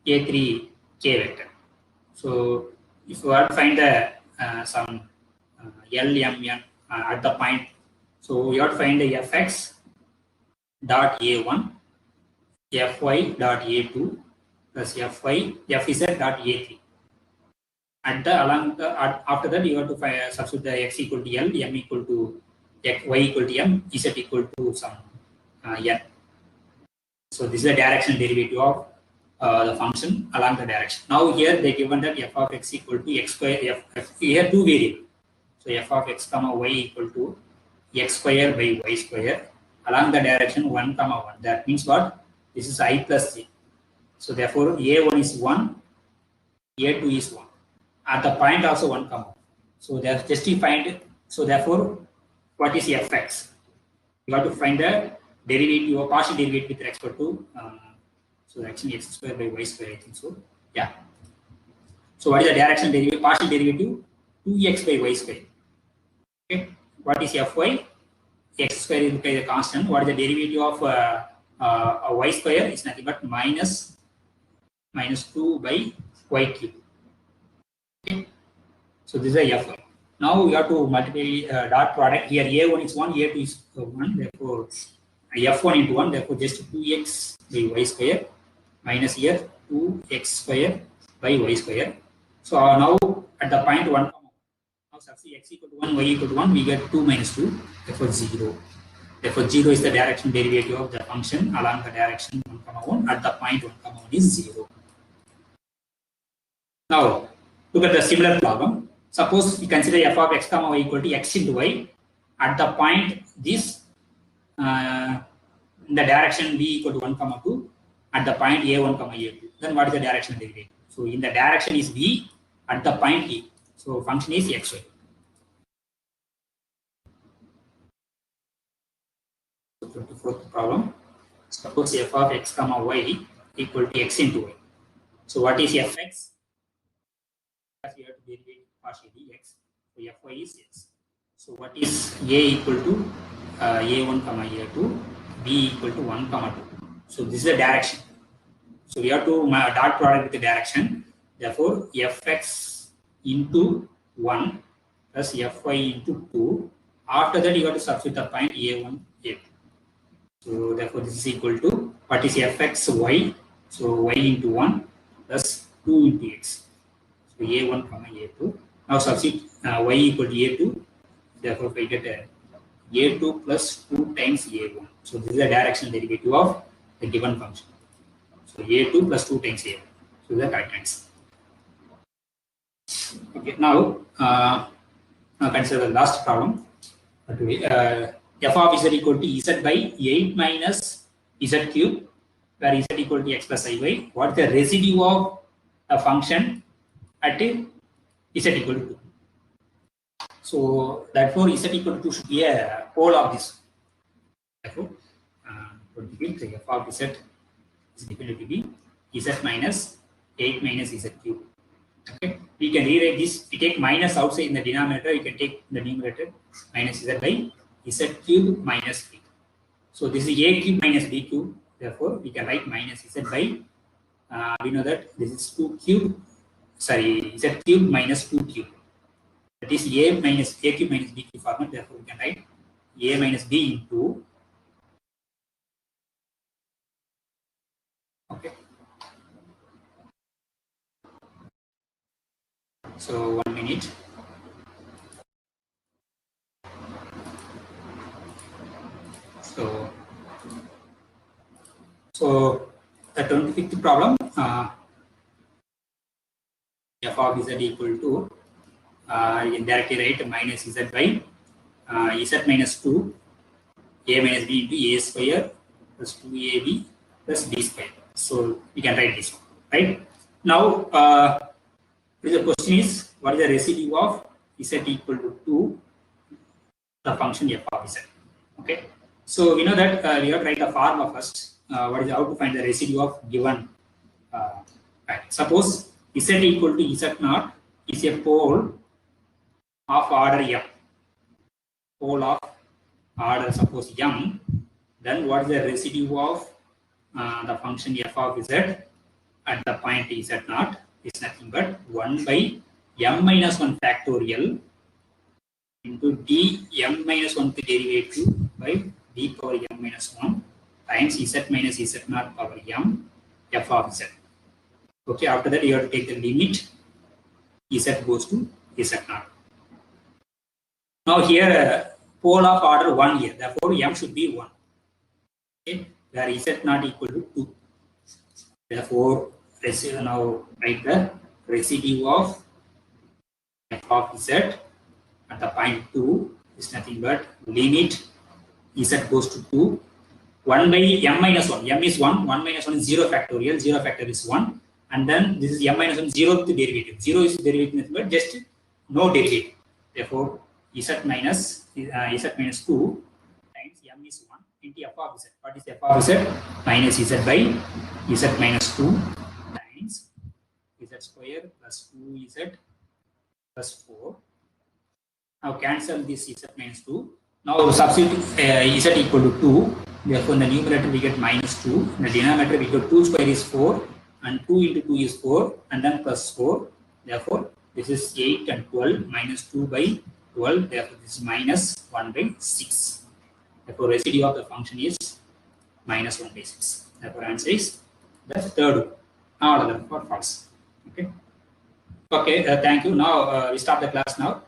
a3 k vector. So if you want to find the some L, M, N at the point, so you have to find the fx dot a1, fy dot a2 plus fz dot a3. At the after that you have to find, substitute the x equal to L, M equal to x, y equal to M, z equal to some n. So this is the direction derivative of the function along the direction. Now here they given that f of x equal to x square, here two variables. So f of x comma y equal to x square by y square along the direction 1, 1. That means what? This is I plus j. So therefore a1 is 1, a2 is 1. At the point also 1, 1. So they have justified. So therefore, what is fx? You have to find the derivative or partial derivative with respect to. So actually x square by y square, I think so. Yeah. So what is the direction derivative? Partial derivative 2x by y square. Okay. What is fy? X square is the constant. What is the derivative of y square? It's nothing but minus 2 by y cube. Okay. So this is a fy. Now we have to multiply dot product. Here a1 is 1, a2 is 1. Therefore f1 into 1. Therefore just 2x by y square minus here 2x square by y square. So now at the point 1, now substitute x equal to 1, y equal to 1, we get 2 minus 2. Therefore 0. Therefore 0 is the direction derivative of the function along the direction 1, 1. At the point 1, 1 is 0. Now look at the similar problem. Suppose we consider f of x comma y equal to x into y at the point this in the direction b equal to 1, 2 at the point a1, a2. Then what is the direction derivative? So in the direction is b at the point e. So function is xy. So 24th problem. Suppose f of x comma y equal to x into y. So what is fx? We have to derivate partially x. So fy is x. So what is a equal to a1, a2, b equal to 1, 2. So this is the direction. So we have to dot product with the direction. Therefore fx into 1 plus fy into 2. After that you have to substitute the point a1, a2. So therefore this is equal to what is fx y. So y into 1 plus 2 into x. So a1, a2. Now substitute y equal to a2. Therefore, if I get a2 plus 2 times a1. So this is the directional derivative of the given function. So a2 plus 2 times a1. So the correct answer. Okay, now consider the last problem. F of z equal to z by 8 minus z cube, where z equal to x plus iy. What is the residue of a function at z equal to 2? So therefore, z equal to 2 should be a pole of this. Therefore, f of z is equal to be z minus 8 minus z cube. Okay, we can rewrite this. We take minus outside in the denominator. You can take the numerator minus z by z cube minus b. So this is a cube minus b cube. Therefore, we can write minus z by. We know that this is 2 cube. Sorry, z cube minus 2 cube. That is a minus a cube minus b cube format. Therefore, we can write a minus b into. Okay. So 1 minute. So the 25th problem, f of z equal to, you can directly write minus z by z minus 2, a minus b into a square plus 2ab plus b square. So we can write this one, right? Now, the question is, what is the residue of z equal to the function f of z? Okay. So we know that we have to write the formula first. What is how to find the residue of given? Right. Suppose z equal to z naught is a pole of order m. Pole of order suppose m. Then what is the residue of the function f of z at the point z naught is nothing but 1 by m minus 1 factorial into d m minus 1 derivative by d power m minus 1 times z minus z naught power m f of z. Okay, after that you have to take the limit z goes to z naught. Now here pole of order 1 here, therefore m should be 1. Okay, where z naught equal to 2. Therefore, now write the residue of f of z at the point 2 is nothing but limit z goes to 2. 1 by m minus 1. M is 1. 1 minus 1 is 0 factorial. 0 factor is 1. And then this is m minus 1 0th derivative. 0 is derivative nothing but just no derivative. Therefore, z minus 2 times m is 1 into f of z. What is f of z? Minus z by z minus 2 times z square plus 2z plus 4. Now cancel this z minus 2. Now substitute z equal to 2. Therefore, in the numerator we get minus 2. In the denominator we get 2 square is 4 and 2 into 2 is 4 and then plus 4. Therefore, this is 8 and 12 minus 2 by 12. Therefore, this is minus 1 by 6. Therefore, residue of the function is minus 1 by 6. Therefore, answer is the third one. All of them are false. Okay. Okay. Thank you. Now we stop the class now.